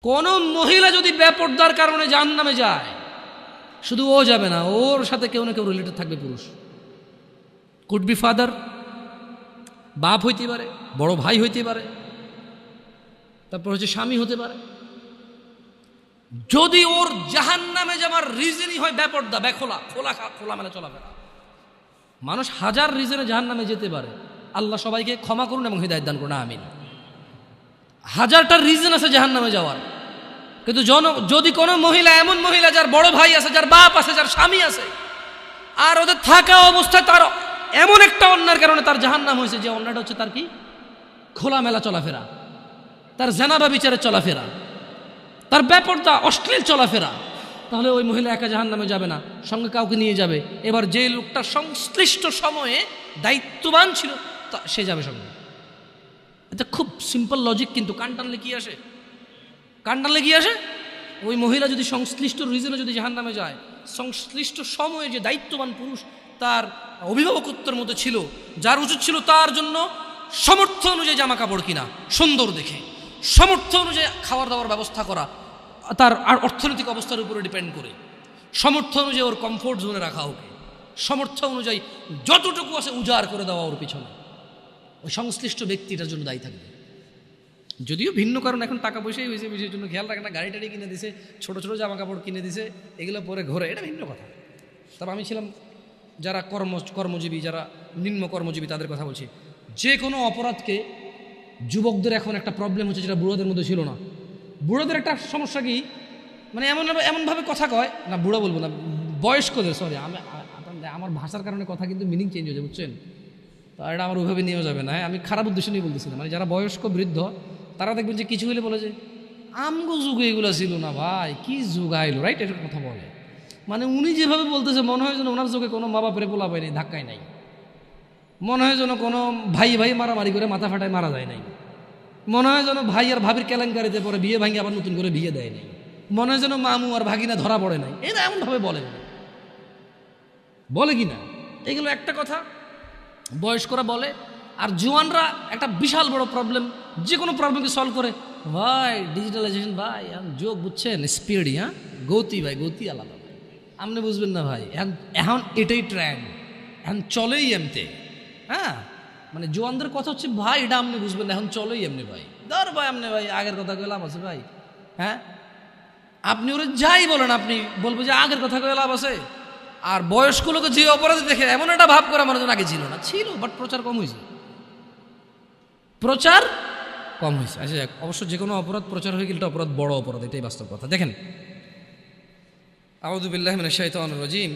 কোন মহিলা যদি বেপরদার কারণে জাহান্নামে যায়, শুধু ও যাবে না, ওর সাথে কেউ না কেউ রিলেটেড থাকবে পুরুষ। কুড বি ফাদার, বাপ হইতে পারে, বড় ভাই হইতে পারে, তারপর হচ্ছে স্বামী হতে পারে। যদি ওর জাহান্নামে যাওয়ার রিজনই হয় বেপরদা, বেখোলা, খোলামেলা চলাফেরা। মানুষ হাজার রিজনে জাহান্নামে যেতে পারে, আল্লাহ সবাইকে ক্ষমা করুন এবং হিদায়াত দান করুন, আমিন। হাজারটা রিজন আছে জাহান্নামে যাওয়ার, কিন্তু যদি কোনো মহিলা, এমন মহিলা যার বড় ভাই আছে, যার বাপ আছে, যার স্বামী আছে, আর ওদের থাকা অবস্থায় তার এমন একটা অন্যায়ের কারণে তার জাহান্নাম হয়েছে, যে অন্যায়টা হচ্ছে তার কি, খোলামেলা চলাফেরা, তার জানাবা বিচারের চলাফেরা, তার বেপরদা অশ্লীল চলাফেরা, তাহলে ওই মহিলা একা জাহান্নামে যাবে না, সঙ্গে কাউকে নিয়ে যাবে। এবার যে লোকটা সংশ্লিষ্ট সময়ে দায়িত্ববান ছিল সে যাবে সঙ্গে। এটা খুব সিম্পল লজিক, কিন্তু কান টানলে কি আসে? কান টানলে কি আসে? ওই মহিলা যদি সংশ্লিষ্ট রিজনে যদি জাহান্নামে যায়, সংশ্লিষ্ট সময়ে যে দায়িত্ববান পুরুষ তার অভিভাবকত্বের মতো ছিল, যার উচিত ছিল তার জন্য সামর্থ্য অনুযায়ী জামা কাপড় কিনা সুন্দর দেখে, সামর্থ্য অনুযায়ী খাওয়ার দাওয়ার ব্যবস্থা করা, তার আর অর্থনৈতিক অবস্থার উপরে ডিপেন্ড করে, সামর্থ্য অনুযায়ী ওর কমফোর্ট জোনে রাখা, ওকে সামর্থ্য অনুযায়ী যতটুকু আছে উজাড় করে দেওয়া ওর পিছনে, ওই সংশ্লিষ্ট ব্যক্তিটার জন্য দায়ী থাকবে। যদিও ভিন্ন কারণ, এখন টাকা পয়সাই হয়েছে, বিষয়ের জন্য খেয়াল রাখে না, গাড়ি টাড়ি কিনে দিছে, ছোটো ছোটো জামা কাপড় কিনে দিছে, এগুলো পরে ঘরে, এটা ভিন্ন কথা। তবে আমি ছিলাম যারা কর্মজীবী, যারা নিম্ন কর্মজীবী, তাদের কথা বলছি। যে কোনো অপরাধকে, যুবকদের এখন একটা প্রবলেম হচ্ছে যেটা বুড়োদের মধ্যে ছিল না। বুড়োদের একটা সমস্যা কি, মানে এমনভাবে কথা কয় না, বুড়ো বলবো না, বয়স্কদের, সরি আমার ভাষার কারণে কথা কিন্তু মিনিং চেঞ্জ হয়ে যায়, বুঝছেন? তো এটা আমার ওইভাবে নিয়েও যাবে না, আমি খারাপ উদ্দেশ্য নিয়ে বলতেছি না। মানে যারা বয়স্ক বৃদ্ধ, তারা দেখবেন যে কিছু হলে বলে যে আমগো যুগে এগুলো ছিল না ভাই, কি যুগ আইলো, রাইট? এটার কথা বলে, মানে উনি যেভাবে বলতেছে মনে হয় যেন ওনার যুগে কোনো মা বাপের পোলা পায়নি, ধাক্কায় নাই, মনে হয় যেন কোনো ভাই মারামারি করে মাথা ফাটায় মারা যায় নাই, মনে হয় যেন ভাই আর ভাবির কেলেঙ্কারিতে পরে বিয়ে ভাঙি আবার নতুন করে বিয়ে দেয় নাই, মনে হয় যেন মামু আর ভাগিনা ধরা পড়ে নাই। এরা এমনভাবে বলে কি না? এগুলো একটা কথা বয়স্করা বলে। আর জোয়ানরা একটা বিশাল বড় প্রবলেম, যে কোনো প্রবলেমকে সলভ করে, ভাই ডিজিটালাইজেশন, ভাই যোগ বুঝছেন, স্পিড, হ্যাঁ গতি, ভাই গতি আলাদা, ভাই আপনি বুঝবেন না ভাই, এখন এটাই ট্রেন্ড, এখন চলেই এমতে। হ্যাঁ, মানে জোয়ানদের কথা হচ্ছে ভাই এটা আপনি বুঝবেন না, এখন চলেই এমনি ভাই, ধর ভাই আপনি ভাই আগের কথা কয়ে লাভ আছে ভাই? হ্যাঁ, আপনি ওরা যাই বলেন, আপনি বলবো যে আগের কথা কয়ে লাভ আছে। আর বয়স্ক লোকে যে অপরাধী দেখে এমন একটা ভাব করে আমার আগে ছিল না, ছিল, বাট প্রচার কম হয়েছে, প্রচার কম হয়েছে। আচ্ছা, অবশ্য যে কোনো অপরাধ প্রচার হয়ে গেলে অপরাধ বড় অপরাধ, এটাই বাস্তব কথা। দেখেন, আউযু বিল্লাহি মিনাশ শাইতানির রাজিম,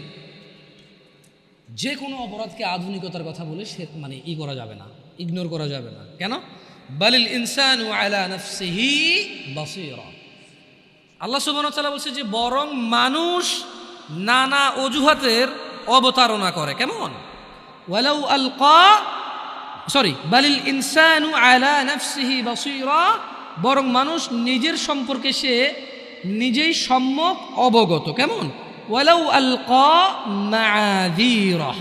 যে কোনো অপরাধকে আধুনিকতার কথা বলে সে মানে করা যাবে না, ইগনোর করা যাবে না। কেন? বালিল ইনসানু আলা নাফসিহি বাসীরা, আল্লাহ সুবহানাহু ওয়া তাআলা বলছে যে বরং মানুষ নানা অজুহাতের অবতারণা করে। কেমন? ওয়ালাউ আলকা, সরি, বালিল ইনসানু আলা নাফসিহি বাসীরা, বরং মানুষ নিজের সম্পর্কে সে নিজেই সম্যক অবগত। কেমন? ওয়ালাউ আলকা মাআযীরা,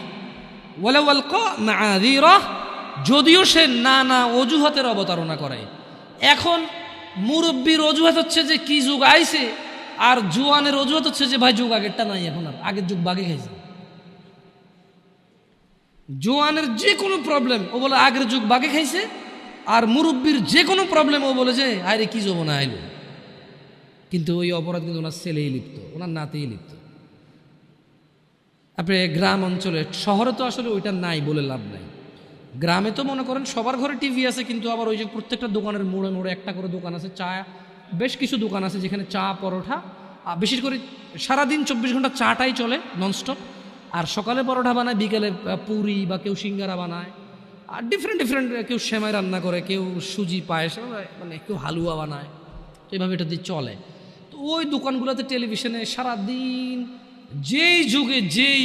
ওয়ালাউ আলকা মাআযীরা, যদিও সে নানা অজুহাতের অবতারণা করে। এখন মুরব্বীর অজুহাত হচ্ছে যে কি যুগ আইছে, আর জোয়ানের অজুহাত হচ্ছে যে ভাই যুগ আগেরটা নাই, এখন আর আগের যুগ বাগে খাইছে। জোয়ানের যে কোনো প্রবলেম ও বলে আগের যুগ বাগে খাইছে, আর মুরব্বীর যে কোনো প্রবলেম ও বলে যে আরে কি যৌবনা আইলো। কিন্তু ওই অপরাধ কিন্তু ওনার ছেলেই লিপ্ত, ওনার নাতেই লিপ্ত। আপনি গ্রাম অঞ্চলে, শহরে তো আসলে ওইটা নাই বলে লাভ নাই। গ্রামে তো মনে করেন সবার ঘরে টিভি আছে, কিন্তু আবার ওই যে প্রত্যেকটা দোকানের মোড়ে মোড়ে একটা করে দোকান আছে, চা, বেশ কিছু দোকান আছে যেখানে চা, পরোটা, বিশেষ করে সারাদিন 24 ঘন্টা চাটাই চলে ননস্টপ। আর সকালে পরোটা বানায়, বিকেলে পুরি বা কেউ সিঙ্গারা বানায়, আর ডিফারেন্ট কেউ সেমাই রান্না করে, কেউ সুজি পায়েস, মানে কেউ হালুয়া বানায়, এইভাবে এটা দিয়ে চলে। তো ওই দোকানগুলোতে টেলিভিশনে সারাদিন যেই যুগে যেই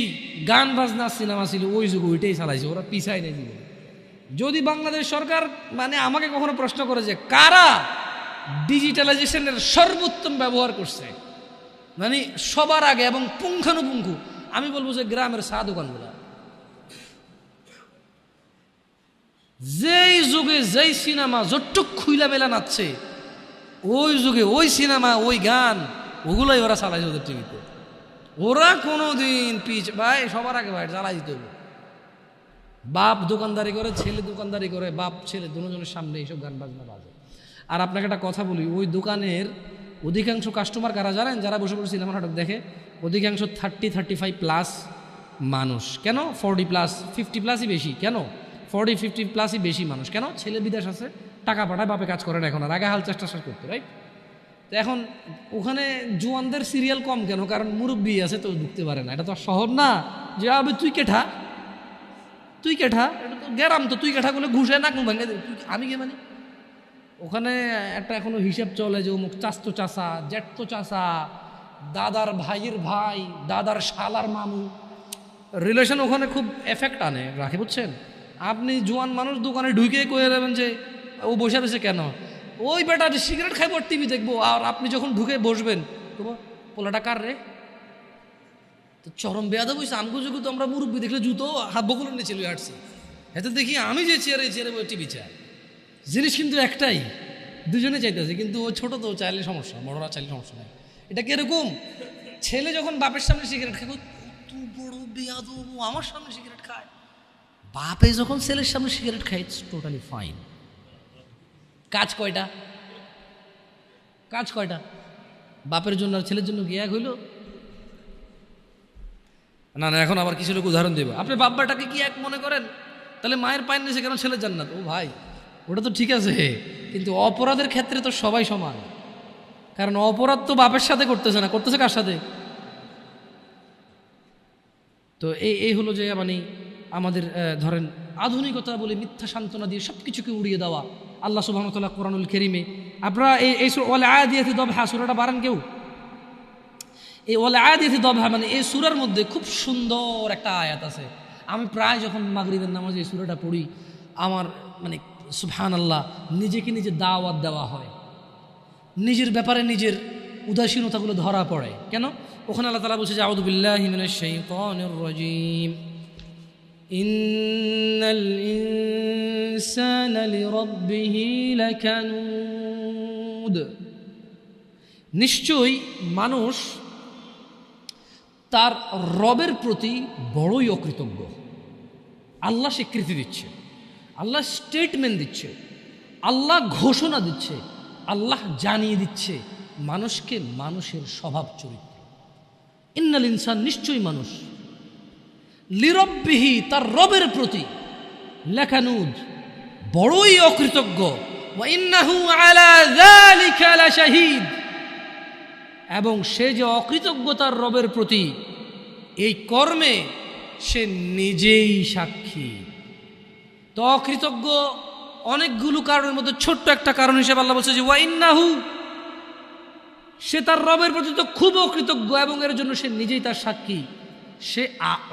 গান বাজনা সিনেমা ছিল ওই যুগে ওইটাই চালাইছে, ওরা পিছাই নেই জীবনে। যদি বাংলাদেশ সরকার মানে আমাকে কখনো প্রশ্ন করে যে কারা ডিজিটালাইজেশনের সর্বোত্তম ব্যবহার করছে, মানে সবার আগে এবং পুঙ্খানুপুঙ্খু, আমি বলবো যে গ্রামের চা দোকানগুলা। যেই যুগে যেই সিনেমা যতটুক খুইলা মেলা নাচছে, ওই যুগে ওই সিনেমা ওই গান ওগুলোই ওরা চালাইছে ওদের টিভিতে। ওরা কোনোদিন পিছ ভাই সবার আগে ভাই জ্বালাই দিতে হবে। বাপ দোকানদারি করে, ছেলে দোকানদারি করে, বাপ ছেলে দুজনের সামনে এইসব গান বাজনা বাজে। আর আপনাকে একটা কথা বলি, ওই দোকানের অধিকাংশ কাস্টমার কারা জানেন? যারা বসে বসে সিনেমা নাটক দেখে, অধিকাংশ 30-35+ মানুষ। কেন 40+, 50+ই বেশি? কেন 40-50+ই বেশি মানুষ? কেন? ছেলে বিদেশ আছে, টাকা পাঠায়, বাপে কাজ করে না এখন, আর আগে হাল চেষ্টা করতে, রাইট? তো এখন ওখানে জোয়ানদের সিরিয়াল কম কেন? কারণ মুরব্বী আছে তো ঢুকতে পারে না। এটা তো শহর না যে আবে তুই কেঠা, তুই কেঠা, এটা তো গ্যারাম, তো তুই কেঠা করলে ঘুষে না ভাঙে দেবে, আমি কে মানে? ওখানে একটা এখনো হিসাব চলে যে অমুক চাস্তো চাষা, জ্যাঠতো চাষা, দাদার ভাইয়ের ভাই, দাদার শালার মামু, রিলেশন ওখানে খুব এফেক্ট আনে রাখে, বুঝছেন? আপনি জোয়ান মানুষ দোকানে ঢুকে কয়ে দেবেন যে ও বসে রয়েছে কেন? ওই বেটা যে সিগারেট খাইবো আর টিভি দেখবো। আর আপনি যখন ঢুকে বসবেন তোমার পোলাটা কার রে? তো চরম বেয়াদব হয়েছে। আমগো যুগে তো আমরা মুরব্বী দেখলে জুতো হাত বকুলের নিচে লুয়ে হাঁটছি, এতে দেখি আমি যে চেয়ারে বই টিভি চাই। জিনিস কিন্তু একটাই, দুজনে চাইতেছে, কিন্তু ও ছোট তো চাইলে সমস্যা, বড়রা চাইলে সমস্যা নাই। এটা কিরকম? ছেলে যখন বাপের সামনে সিগারেট খায়, কত বড় বেয়াদব, আমার সামনে সিগারেট খায়। বাপে যখন ছেলের সামনে সিগারেট খায়, ইটস টোটালি ফাইন। কাজ কয়টা? কাজ কয়টা? বাপের জন্য আর ছেলের জন্য কি এক হইল? না না, এখন আবার কিছু লোক উদাহরণ দেবে, আপনি বাব্বাটাকে কি এক মনে করেন? তাহলে মায়ের পায়ের নিচে কেন ছেলের জান্নাত? ও ভাই, ওটা তো ঠিক আছে, কিন্তু অপরাধের ক্ষেত্রে তো সবাই সমান। কারণ অপরাধ তো বাপের সাথে করতেছে না, করতেছে কার সাথে? তো এই হলো যে মানে আমাদের ধরেন আধুনিকতা বলে মিথ্যা সান্ত্বনা দিয়ে সব কিছুকে উড়িয়ে দেওয়া। আল্লাহ সুবহানাহু ওয়া তাআলা কোরআনুল কারীমে, আপনারা এই ওয়াল আদিয়াতি দবহা সূরাটা বারান কেউ? এই ওয়াল আদিয়াতি দবহা মানে এই সূরার মধ্যে খুব সুন্দর একটা আয়াত আছে। আমি প্রায় যখন মাগরিবের নামাজে এই সূরাটা পড়ি, আমার মানে সুবহানাল্লাহ, নিজেকে নিজে দাওয়াত দেওয়া হয়, নিজের ব্যাপারে নিজের উদাসীনতাগুলো ধরা পড়ে। কেন? ওখানে আল্লাহ তাআলা বলছে যে আউযু বিল্লাহি মিনাশ শাইতানির রাজীম, ইন্নাল ইনসানা লিরাব্বিহি লাকানুদ, নিশ্চয়ই মানুষ তার রবের প্রতি বড়ই অকৃতজ্ঞ। আল্লাহ স্বীকৃতি দিচ্ছে, আল্লাহ স্টেটমেন্ট দিচ্ছে, আল্লাহ ঘোষণা দিচ্ছে, আল্লাহ জানিয়ে দিচ্ছে মানুষকে মানুষের স্বভাব চরিত্র। ইন্নাল ইনসান, নিশ্চয়ই মানুষ, লিরব্বিহি, তার রবের প্রতি, লাকানুদ, বড়ই অকৃতজ্ঞ, ওয়া ইন্নাহু আলা যালিকা লাশাহীদ, এবং সে যে অকৃতজ্ঞতার রবের প্রতি, এই কর্মে সে নিজেই সাক্ষী। তো অকৃতজ্ঞ অনেকগুলো কারণের মধ্যে ছোট্ট একটা কারণ হিসেবে আল্লাহ বলছে যে ওয়া ইন্নাহু, সে তার রবের প্রতি তো খুব অকৃতজ্ঞ এবং এর জন্য সে নিজেই তার সাক্ষী। সে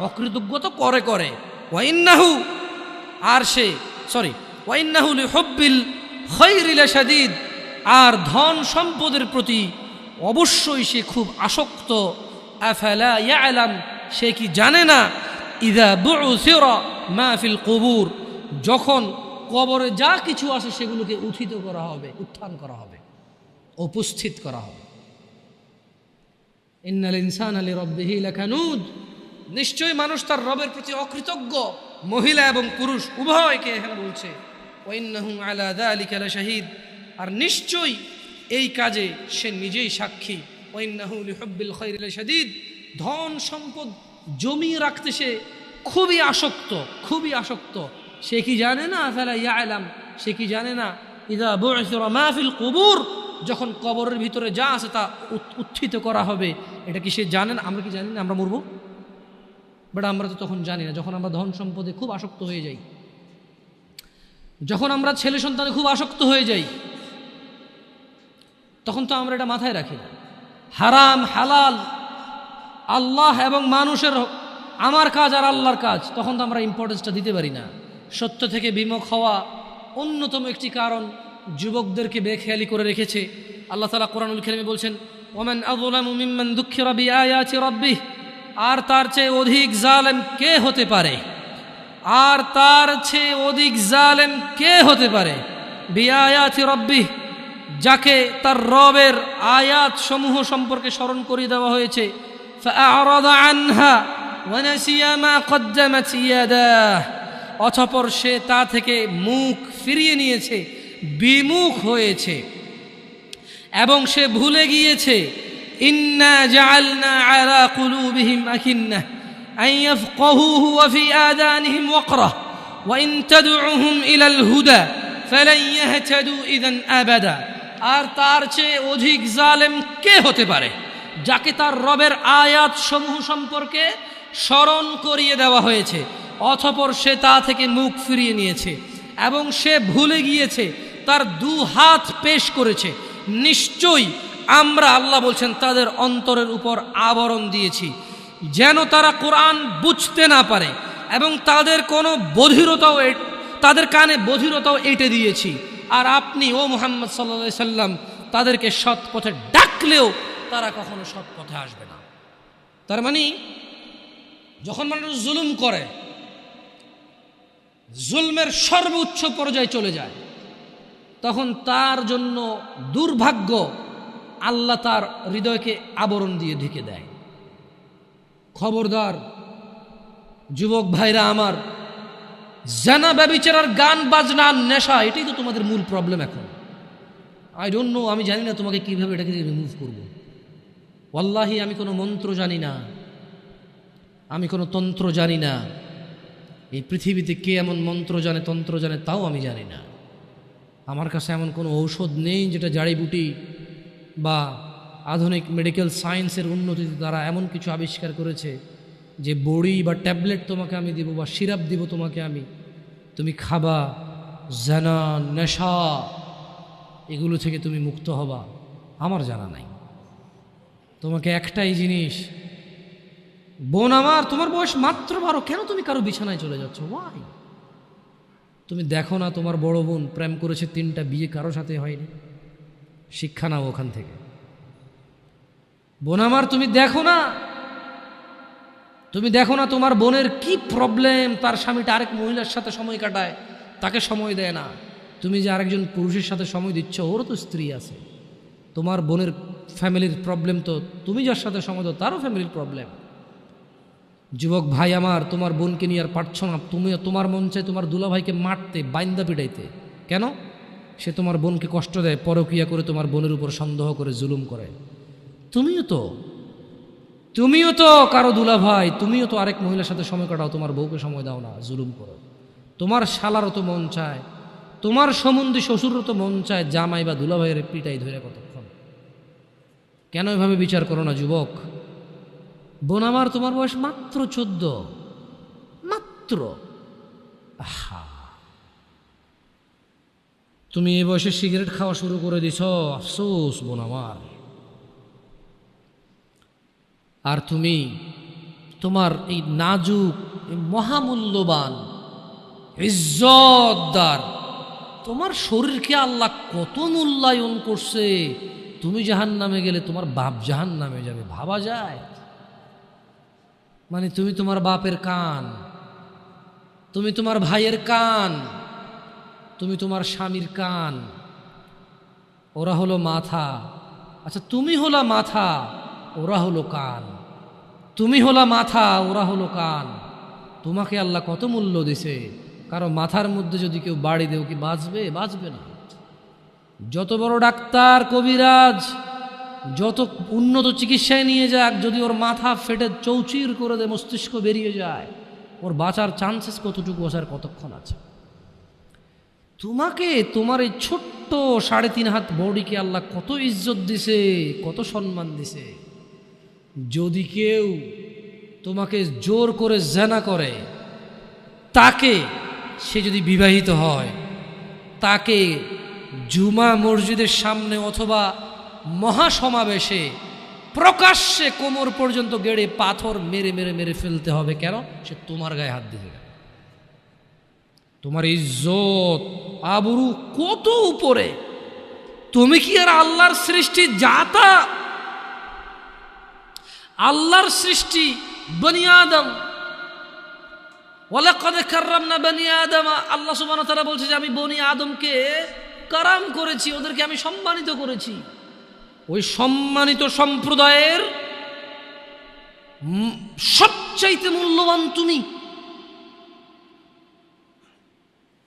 অকৃতজ্ঞ তো করে ওয়া ইন্নাহু, আর সে ওয়া ইন্নাহু লিহুব্বিল খায়রি লাশাদীদ, আর ধন সম্পদের প্রতি অবশ্যই সে খুব আসক্ত। আফালা ইয়ালাম, সে কি জানে না? ইযা বু'সিরা মা ফিল কুবুর, যখন কবরে যা কিছু আছে সেগুলোকে উত্থিত করা হবে, উত্থান করা হবে, উপস্থিত করা হবে। ইন্নাল ইনসানা লিরাব্বিহি লাকানুদ, নিশ্চয়ই মানুষ তার রবের প্রতি অকৃতজ্ঞ, মহিলা এবং পুরুষ উভয়কে এখানে বলছে। ওয়া ইন্নাহু আলা যালিকা লাশাহীদ, আর নিশ্চয়ই এই কাজে সে নিজেই সাক্ষী। ওয়া ইন্নাহু লিহুব্বিল খায়রি লাশাদীদ, ধন সম্পদ জমিয়ে রাখতে সে খুবই আসক্ত। সে কি জানে না? আফালা ইয়ালাম, সে কি জানে না? ইযা বু'সিরা মা ফিল কুবুর, যখন কবরের ভিতরে যা আছে তা উত্থিত করা হবে। এটা কি সে জানেন? আমরা কি জানি না আমরা মরবো? বাট আমরা তো তখন জানি না। যখন আমরা ধন সম্পদে খুব আসক্ত হয়ে যাই, যখন আমরা ছেলে সন্তানে খুব আসক্ত হয়ে যাই, তখন তো আমরা এটা মাথায় রাখি না। হারাম হালাল, আল্লাহ এবং মানুষের, আমার কাজ আর আল্লাহর কাজ, তখন তো আমরা ইম্পর্টেন্সটা দিতে পারি না। সত্য থেকে বিমুখ হওয়া অন্যতম একটি কারণ যুবকদেরকে বেখেয়ালি করে রেখেছে। আল্লাহ তাআলা কোরআনুল কারীমে বলছেন, ওয়ামান আযলামু মিম্মান দুক্খিরা বিআয়াতি রাব্বিহ, আর তার চেয়ে অধিক জালেম কে হতে পারে? আর তার চেয়ে অধিক জালেম কে হতে পারে? বিআয়াতি রাব্বিহ, যাকে তার রবের আয়াত সমূহ সম্পর্কে স্মরণ করিয়ে দেওয়া হয়েছে, فأعرض عنها ونسي ما قدمت يداه, অতঃপর সে তা থেকে মুখ ফিরিয়ে নিয়েছে, বিমুখ হয়েছে এবং সে ভুলে গিয়েছে ইন্না জাআলনা আলা কুলুবিহিম আকিন্নাহ আন ইয়াফকাহুহু ওয়া ফি আযানিহিম ওয়াকরাহ ওয়া ইন তাদউহুম ইলাল হুদা ফালান ইয়াহতাদু ইযান আবাদা। আর তার চেয়ে অধিক জালেম কে হতে পারে যাকে তার রবের আয়াত সমূহ সম্পর্কে স্মরণ করিয়ে দেওয়া হয়েছে, অতঃপর সে তা থেকে মুখ ফিরিয়ে নিয়েছে এবং সে ভুলে গিয়েছে, তার দু হাত পেশ করেছে। নিশ্চয়ই আমরা, আল্লাহ বলছেন, তাদের অন্তরের উপর আবরণ দিয়েছি যেন তারা কোরআন বুঝতে না পারে, এবং তাদের কোনো বধিরতাও, তাদের কানে বধিরতাও এঁটে দিয়েছি। আর আপনি ও মুহাম্মদ সাল্লাল্লাহু আলাইহি সাল্লাম তাদেরকে সৎ পথে ডাকলেও তারা কখনো সৎ পথে আসবে না। তার মানে যখন মানুষ জুলুম করে, জুলমের সর্বোচ্চ পর্যায়ে চলে যায়, তখন তার জন্য দুর্ভাগ্য, আল্লাহ তার হৃদয়কে আবরণ দিয়ে ঢেকে দেয়। খবরদার যুবক ভাইরা আমার, জানা ব্যভিচার, গান বাজনা, নেশা, এটাই তো তোমাদের মূল প্রবলেম এখন। আই ডোন্ট নো, আমি জানি না তোমাকে কিভাবে এটাকে রিমুভ করব। ওয়াল্লাহি আমি কোনো মন্ত্র জানি না, আমি কোনো তন্ত্র জানি না। এই পৃথিবীতে কে এমন মন্ত্র জানে, তন্ত্র জানে, তাও আমি জানি না। আমার কাছে এমন কোনো ঔষধ নেই যেটা জাড়িবুটি বা আধুনিক মেডিকেল সায়েন্সের উন্নতিতে তারা এমন কিছু আবিষ্কার করেছে যে বড়ি বা ট্যাবলেট তোমাকে আমি দিব বা সিরাপ দিব তোমাকে আমি, তুমি খাবা, জানা, নেশা, এগুলো থেকে তুমি মুক্ত হবা। আমার জানা নাই। তোমাকে একটাই জিনিস, বোন আমার, তোমার বয়স মাত্র 12, কেন তুমি কারো বিছানায় চলে যাচ্ছ? ওয়াই? তুমি দেখো না তোমার বড় বোন প্রেম করেছে, 3টা বিয়ে, কারো সাথে হয়নি? শিক্ষা নাও ওখান থেকে। বোন আমার, তুমি দেখো না, তুমি দেখো না তোমার বোনের কি প্রবলেম, তার স্বামীটা আরেক মহিলার সাথে সময় কাটায়, তাকে সময় দেয় না। তুমি যে আরেকজন পুরুষের সাথে সময় দিচ্ছ, ওরও তো স্ত্রী আছে। তোমার বোনের ফ্যামিলির প্রবলেম তো তুমি যার সাথে সময় দাও তারও ফ্যামিলির প্রবলেম। যুবক ভাই আমার, তোমার বোনকে নিয়ে আর পারছো না, তুমি, তোমার মন চায় তোমার দুলাভাইকে মারতে, বাইন্দা পিটাইতে। কেন? সে তোমার বোনকে কষ্ট দেয়, পরকিয়া করে তোমার বোনের উপর সন্দেহ করে, জুলুম করে। তুমিও তো কারো দুলাভাই, তুমিও তো আরেক মহিলার সাথে সময় কাটাও, তোমার বউকে সময় দাও না, জুলুম করো। তোমার শালারও তো মন চায়, তোমার সম্বন্ধী শ্বশুরও তো মন চায় জামাই বা দুলাভাইয়ের পিটাই ধরে কতক্ষণ। কেন এভাবে বিচার করো না যুবক? বোন আমার, তোমার বয়স মাত্র 14, মাত্র। আহা, তুমি এই বয়সে সিগারেট খাওয়া শুরু করে দিছ, আফসোস বোন আমার। আর তুমি তোমার এই নাজুক, মহামূল্যবান, ইজ্জতদার তোমার শরীরকে আল্লাহ কত মূল্যায়ন করছে। তুমি জাহান্নামে গেলে তোমার বাপ জাহান্নামে যাবে, ভাবা যায়? মানে তুমি তোমার বাপের কান, তুমি তোমার ভাইয়ের কান, তুমি তোমার স্বামীর কান, ওরা হলো মাথা। আচ্ছা, তুমি হলো মাথা, ওরা হলো কান। তুমি হলো মাথা, ওরা হলো কান। তোমাকে আল্লাহ কত মূল্য দিছে। কারো মাথার মধ্যে যদি কেউ বাড়ি দেও, কি বাঁচবে? বাঁচবে না। যত বড় ডাক্তার, কবিরাজ, যত উন্নত চিকিৎসায় নিয়ে যাক, যদি ওর মাথা ফেটে চৌচির করে দেয়, মস্তিষ্ক বেরিয়ে যায়, ওর বাঁচার চান্সেস কতটুকু আসার কতক্ষণ আছে? তোমাকে, তোমার এই ছোট্ট 3.5 হাত বডিকে আল্লাহ কত ইজ্জত দিছে, কত সম্মান দিছে। যদি কেউ তোমাকে জোর করে জেনা করে, তাকে, সে যদি বিবাহিত হয়, তাকে জুমা মসজিদের সামনে অথবা মহাসমাবেশে প্রকাশ্যে কোমর পর্যন্ত গেড়ে পাথর মেরে মেরে মেরে ফেলতে হবে। কেন? সে তোমার গায়ে হাত দিতে। তোমার ইজ্জত, আবরু কত উপরে। তুমি কি আর আল্লাহর সৃষ্টি জাতা? আল্লাহর সৃষ্টি বনি আদম, ওয়ালাকাদ কাররামনা বনি আদম। আল্লাহ সুবহানাহু ওয়া তাআলা বলছে যে আমি বনি আদমকে কারাম করেছি, ওদেরকে আমি সম্মানিত করেছি। ওই সম্মানিত সম্প্রদায়ের সবচাইতে মূল্যবান তুমি।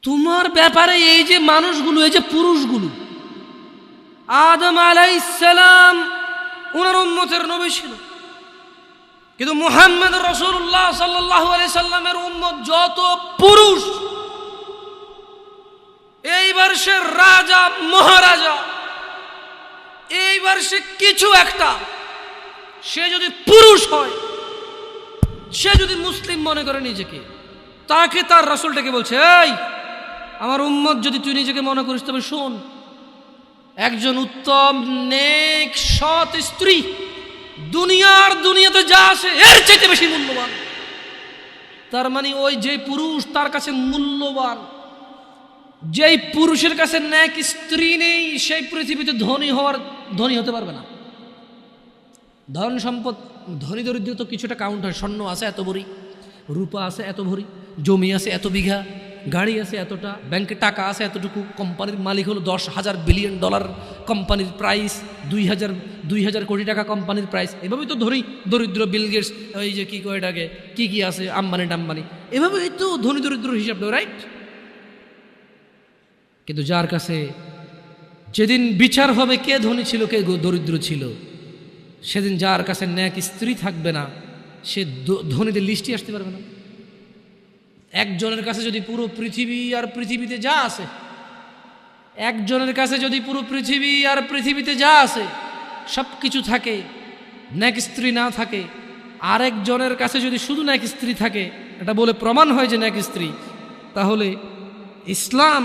তোমার ব্যাপারে এই যে মানুষগুলো, এই যে পুরুষগুলো, আদম আলাইহিস সালাম ওনার উম্মতের নবী ছিল, কিন্তু মুহাম্মদ রাসূলুল্লাহ সাল্লাল্লাহু আলাইহি সাল্লামের উম্মত যত পুরুষ, এইবার সে রাজা মহারাজা, এইবার সে কিছু একটা, সে যদি পুরুষ হয়, সে যদি মুসলিম মনে করে নিজেকে, তাকে তার রাসূলটাকে বলছে, এই আমার উম্মত যদি তুই নিজেকে মনে করিস, তবে শোন, একজন উত্তম নেক সৎ স্ত্রী দুনিয়াতে যা আছে এর চাইতে বেশি মূল্যবান। তার মানে ওই যে পুরুষ তার কাছে মূল্যবান, যেই পুরুষের কাছে নেক স্ত্রী নেই, সেই পৃথিবীতে ধনী হতে পারবে না। ধন সম্পদ, ধনী দরিদ্র তো কিছুটা কাউন্ট হয়। স্বর্ণ আছে এত ভরি, রূপা আছে এত ভরি, জমি আছে এত বিঘা, গাড়ি আছে এতটা, ব্যাংকে টাকা আছে এতটুকু, কোম্পানির মালিক হলো $10,000 বিলিয়ন, কোম্পানির প্রাইস 2,000 কোটি টাকা কোম্পানির প্রাইস। এভাবেই তো দরিদ্র বিল গেটস, ওই যে কি কয় এটাকে, কি আছে আম্বানি টাম্বানি, এভাবেই তো ধনী দরিদ্র হিসাব দেয়, রাইট? কিন্তু যার কাছে যেদিন বিচার হবে কে ধনী ছিল কে দরিদ্র ছিল, সেদিন যার কাছে নেক স্ত্রী থাকবে না, সে ধনীদের লিস্টে আসতে পারবে না। একজনের কাছে যদি পুরো পৃথিবী আর পৃথিবীতে যা আছে, একজনের কাছে যদি পুরো পৃথিবী আর পৃথিবীতে যা আছে সব কিছু থাকে, নেক স্ত্রী না থাকে, আরেকজনের কাছে যদি শুধু নেক স্ত্রী থাকে, এটা বলে প্রমাণ হয় যে নেক স্ত্রী, তাহলে ইসলাম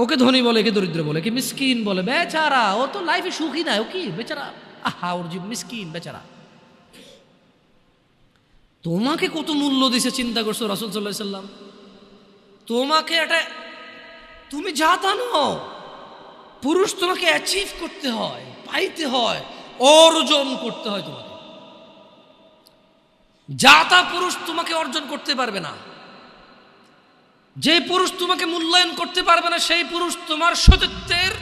ওকে ধনী বলে, কে দরিদ্র বলে, কে মিসকিন বলে? বেচারা, ও তো লাইফে সুখী না, ও কি বেচারা, আহা ওর জীব মিসকিন বেচারা। তোমাকে কত মূল্য দিছে চিন্তা করছো রাসূল সাল্লাল্লাহু আলাইহি সাল্লাম? তোমাকে এটা, তুমি যা তা নও, পুরুষ তোমাকে অ্যাচিভ করতে হয়, পাইতে হয়, অর্জন করতে হয়। তোমাকে যা তা পুরুষ তোমাকে অর্জন করতে পারবে না। যে পুরুষ তোমাকে মূল্যায়ন করতে পারবে না, সেই পুরুষ তোমার সতীত্বের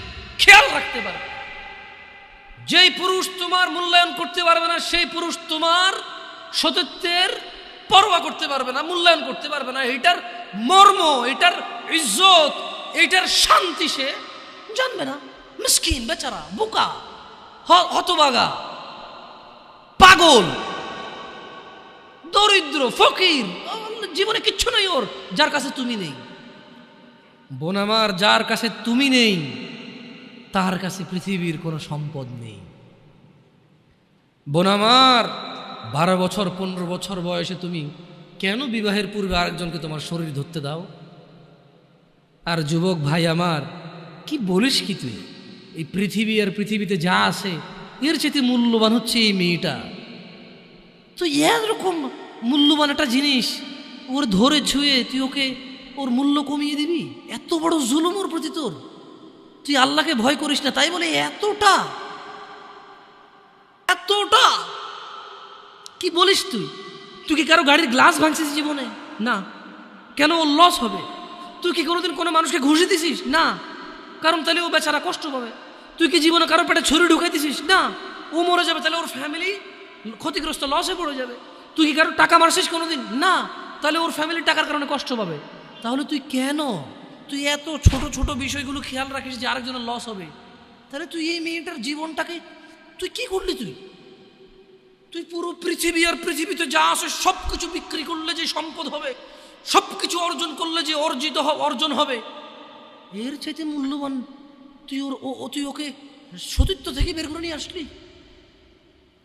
খেয়াল রাখতে পারবে। যেই পুরুষ তোমার মূল্যায়ন করতে পারবে না, সেই পুরুষ তোমার সতীত্বের পরোয়া করতে পারবে না, মূল্যায়ন করতে পারবে না। এটার মর্ম, এটার ইজ্জত, এটার শান্তি সে জানবে না। মিসকিন বেচারা, বোকা, হতভাগা, পাগল, দরিদ্র, ফকির, জীবনে কিচ্ছু নেই ওর, যার কাছে তুমি নেই। বোন আমার, যার কাছে তুমি নেই তার কাছে পৃথিবীর কোনো সম্পদ নেই। বোন আমার, 12 বছর 15 বছর বয়সে তুমি কেন বিবাহের পূর্বে আরেকজনকে তোমার শরীর ধরতে দাও? আর যুবক ভাই আমার, কি বলিস কি তুই? এই পৃথিবী আর পৃথিবীতে যা আছে এর চেয়ে মূল্যবান হচ্ছে এই মেয়েটা। তো এরকম মূল্যবান একটা জিনিস ওর ধরে ছুঁয়ে তুই ওকে ওর মূল্য কমিয়ে দিবি? এত বড় জুলুম ওর প্রতি তোর? তুই আল্লাহকে ভয় করিস না, তাই বলে এতটা কি বলিস তুই? তুই কি কারো গাড়ির গ্লাস ভাঙছিস জীবনে? না। কেন? ওর লস হবে। তুই কি কোনোদিন কোনো মানুষকে ঘুষি দিছিস? না, কারণ তাহলে ও বেচারা কষ্ট পাবে। তুই কি জীবনে কারো পেটে ছুরি ঢুকাই দিছিস? না, ও মরে যাবে, তাহলে ওর ফ্যামিলি ক্ষতিগ্রস্ত, লসে পড়ে যাবে। তুই কি কারো টাকা মারছিস কোনোদিন? না, তাহলে ওর ফ্যামিলি টাকার কারণে কষ্ট পাবে। তাহলে তুই কেন তুই এত ছোট ছোট বিষয়গুলো খেয়াল রাখিস যে আরেকজনের লস হবে? তাহলে তুই এই মেয়েটার জীবনটাকে তুই কি করলি? তুই পুরো পৃথিবী আর পৃথিবীতে যা আছে সব কিছু বিক্রি করলে যে সম্পদ হবে, সব কিছু অর্জন করলে যে অর্জন হবে, এর চাইতে মূল্যবান তুই ওকে সতীত্ব থেকে বের করে নিয়ে আসলি।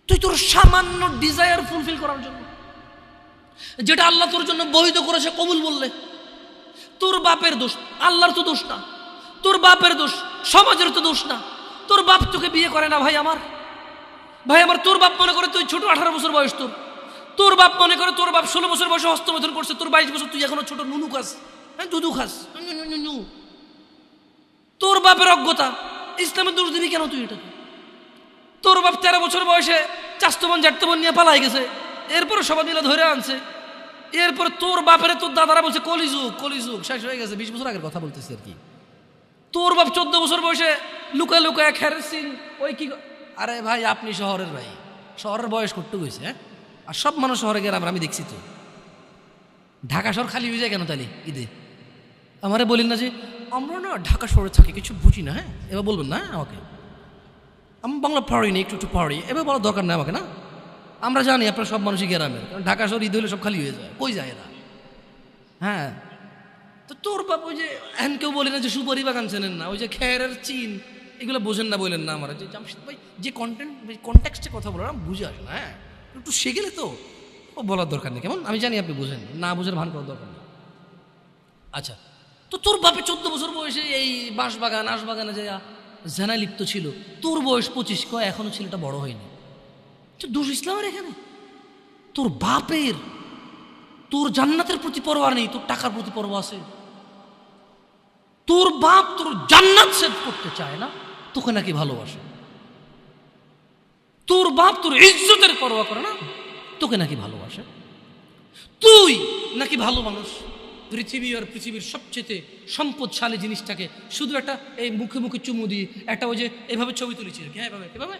তুই তোর সামান্য ডিজায়ার ফুলফিল করার জন্য, যেটা আল্লাহ তোর জন্য বৈধ করেছে, কবুল বললে তোর বাপের দোষ, আল্লাহর তো দোষ না, তোর বাপের দোষ, সমাজের তো দোষ না। তোর বাপ তোকে বিয়ে করে না ভাই আমার, তোর বাপ মনে করে তুই ছোট, 18 বছর বয়স তোর বাপ মনে করে তোর বাপ 16 বছর বয়সে হস্তমৈথুন করছে, তোর 22 বছর, তুই এখনো ছোট, নুনু খাস, দুধু খাস। তোর বাপের অজ্ঞতা, ইসলামের দোষ দিবি কেন তুই এটাকে? তোর বাপ 13 বছর বয়সে চাস্তবন জাটতবন নিয়ে পালাই গেছে, এরপরে সবাই মিলে ধরে আনছে। এরপরে তোর বাপের তোর দাদারা বলছে কলিযুগ শেষ হয়ে গেছে। 20 বছর আগের কথা বলতেছি আর কি। তোর বাপ 14 বছর বয়সে লুকায় লুকায় খেরের সিন ওই কি। আরে ভাই আপনি শহরের ভাই, শহরের বয়স করতে গেছে, হ্যাঁ? আর সব মানুষ শহরে গেলাম আমি দেখছি তো। ঢাকা শহর খালি হয়ে যায় কেন তাহলে ঈদে? আমারে বলেন না যে আমরা না ঢাকা শহরে থাকি, কিছু বুঝি না। হ্যাঁ, এবার বলবেন না আমাকে, আমি বাংলা পড়ি না, একটু একটু পড়ি, এবার বলার দরকার নেই আমাকে। না, আমরা জানি আপনার সব মানুষই গ্রামের, কারণ ঢাকা শহর ঈদ হলে সব খালি হয়ে যায়, কই যায় এরা? হ্যাঁ, তো তোর বাপ ওই যে এখন কেউ বলে না যে সুপারি বাগান চেনেন না, ওই যে খেরের চিন, এগুলো বোঝেন না বললেন না আমার যে জামশেদ ভাই যে কন্টেক্সটে কথা বলে বুঝে আসে না। হ্যাঁ, একটু শিখেলে তো ও বলার দরকার নেই, কেমন? আমি জানি আপনি বুঝেন না, বুঝের ভান করার দরকার নেই। আচ্ছা, তো তোর বাপে 14 বছর বয়সে এই বাঁশবাগান আশবাগানে যায় জেনায় লিপ্ত ছিল, তোর বয়স 25, কয় এখনো ছেলেটা বড় হয়নি। দোষ ইসলামের এখানে? তোর বাপের, তোর জান্নাতের প্রতি পরোয়া নেই, তোর টাকার প্রতি পরোয়া আছে। তোর বাপ তোর জান্নাত সেভ করতে চায় না, তোকে নাকি ভালোবাসে। তোর বাপ তোর ইজ্জতের পরোয়া করে না, তোকে নাকি ভালোবাসে। তুই নাকি ভালো মানুষ, পৃথিবী আর পৃথিবীর সবচেয়ে সম্পদশালী জিনিসটাকে শুধু একটা এই মুখে মুখে চুমু দিয়ে একটা ওই যে এভাবে ছবি তুলেছি, হ্যাঁ এভাবে এভাবে,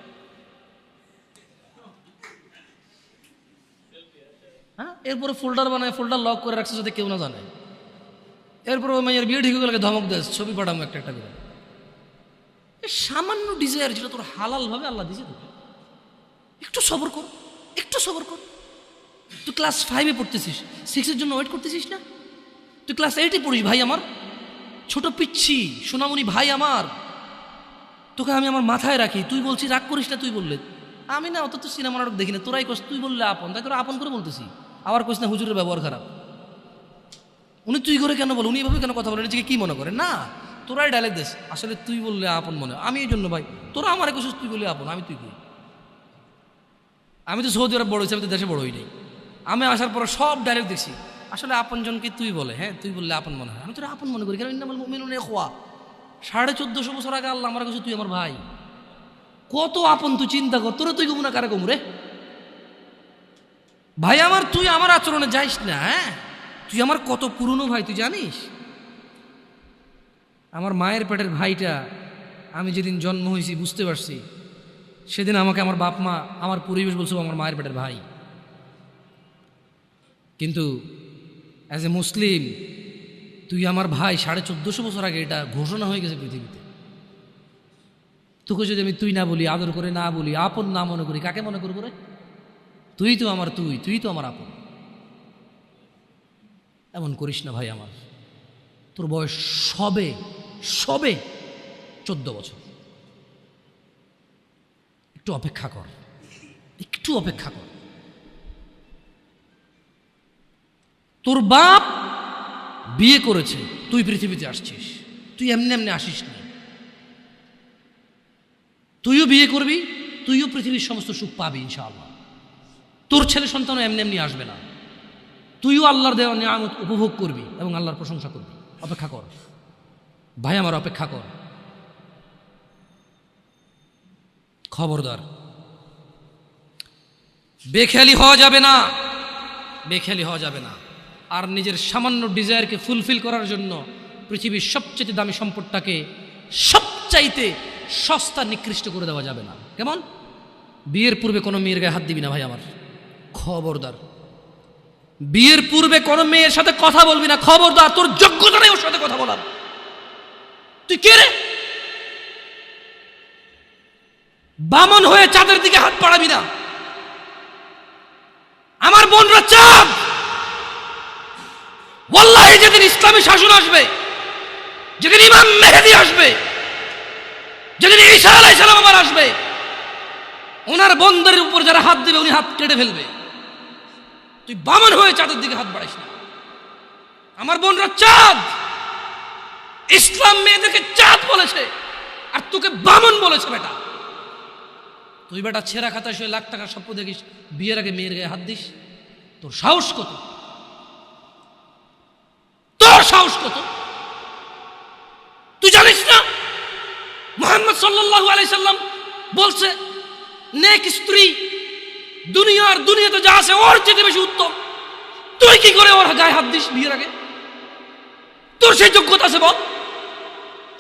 হ্যাঁ, এরপরে ফোল্ডার বানায়, ফোল্ডার লক করে রাখছে যাতে কেউ না জানে। এরপরে ওই মেয়ের বিয়ে ঠিক গেলে ধমক দেয়, ছবি পাঠাবো একটা একটা করে। সামান্য ডিজায়ার যেটা তোর হালাল ভাবে আল্লাহ দিয়েছে তোকে, একটু সবর কর, একটু সবর কর। তুই ক্লাস 5-এ পড়তেছিস, 6-এর জন্য ওয়েট করতেছিস না? তুই ক্লাস 8-এ পড়িস ভাই আমার, ছোট পিচ্ছি সোনামণি ভাই আমার, তোকে আমি আমার মাথায় রাখি। তুই বলছিস রাগ করিস না, তুই বললে আমি না অত তো সিনেমা নাটক দেখি না, তোরাই কস, তুই বললে আপন, তাই তোরা আপন করে বলতেছি। আবার কইস না হুজুরের ব্যবহার খারাপ, উনি তুই করে কেন বল, উনি এভাবে কেন কথা বলেন, নিজেকে কি মনে করে? না, তোরাই ডায়লগ দিস, আসলে তুই বললে আপন মনে হয়। আমি এই জন্য ভাই তোরা আমার কইছিস তুই বললে আপন, আমি তুই কই? আমি তো সৌদি আরব বড় হয়েছি, আমি তো দেশে বড় হই নাই। আমি আসার পরে সব ডায়লগ দেখছি, আসলে আপন জনকে তুই বলে, হ্যাঁ তুই বললে আপন মনে হয়। আমি তোরা আপন মনে করি, কারণ ইন্নামাল মুমিনুনা ইখওয়া। 1450 বছর আগে আল্লাহ আমার কাছে তুই আমার ভাই, কত আপন তুই চিন্তা কর। তোরা তুই কমু না কারে কমু রে ভাই আমার? তুই আমার আচরণে যাইস না। হ্যাঁ, তুই আমার কত পুরনো ভাই তুই জানিস? আমার মায়ের পেটের ভাইটা আমি যেদিন জন্ম হয়েছি বুঝতে পারছি, সেদিন আমাকে আমার বাপ মা আমার পরিবেশ বলছে আমার মায়ের পেটের ভাই। কিন্তু অ্যাজ এ মুসলিম তুই আমার ভাই, 1450 বছর আগে এটা ঘোষণা হয়ে গেছে পৃথিবীতে। তোকে যদি আমি তুই না বলি, আদর করে না বলি, আপন না মনে করি, কাকে মনে করবো রে? তুই তো আমার তুই তো আমার আপন। এমন করিস না ভাই আমার, তোর বয়স সবে 14 বছর। একটু অপেক্ষা কর, একটু অপেক্ষা কর। তোর বাপ বিয়ে করেছে, তুই পৃথিবীতে আসছিস, তুই এমনি এমনি আসিস না। তুইও বিয়ে করবি, তুইও পৃথিবীর সমস্ত সুখ পাবি ইনশাআল্লাহ। তোর ছেলে সন্তানও এমনি এমনি আসবে না, তুইও আল্লাহর দেওয়া নিয়ামত উপভোগ করবি এবং আল্লাহর প্রশংসা করবি। অপেক্ষা কর ভাই আমার, অপেক্ষা কর। খবরদার বেখেয়ালি হওয়া যাবে না, বেখেয়ালি হওয়া যাবে না। আর নিজের সামান্য ডিজায়ারকে ফুলফিল করার জন্য পৃথিবীর সবচেয়ে দামি সম্পদটাকে সবচাইতে সস্তা নিকৃষ্ট করে দেওয়া যাবে না। কেমন? বিয়ের পূর্বে কোনো মেয়ের গায়ে হাত দিবি না ভাই আমার, খবরদার। বিয়ের পূর্বে কোনো মেয়ের সাথে কথা বলবি না, খবরদার। তোর যোগ্যতা নেই ওর সাথে কথা বলার। তুই কে রে? বামন হয়ে চাঁদের দিকে হাত বাড়াবি না। আমার বোনরা চাঁদ, ওয়াল্লাহি যেদিন ইসলামী শাসন আসবে, যেদিন ইমাম মেহেদী আসবে, যেদিন ঈসা আলাইহিস সালাম আবার আসবে, ওনার বন্ধের উপর যারা হাত দেবে উনি হাত কেটে ফেলবে। তুই বামন হয়ে চাঁদের দিকে হাত বাড়াইস না। আমার বোনরা চাঁদ, ইসলাম মেয়েদেরকে চাঁদ বলেছে আর তোকে বামন বলেছে বেটা। তুই বেটা ছেঁড়া খাতায় শুয়ে লাখ টাকার স্বপ্ন দেখিস, বিয়ের আগে মেয়ের গায়ে হাত দিস? তোর সাহস কত? তোর সাহস কত? তুই জানিস না মুহাম্মদ সাল্লাল্লাহু আলাইহি সাল্লাম বলছে নেক স্ত্রী দুনিয়াতে যা আছে ওর চেয়ে বেশি উত্তম। তুই কি করে ওর গায়ে হাত দিস বিয়ের আগে? তোর সেই যোগ্যতা আছে বল?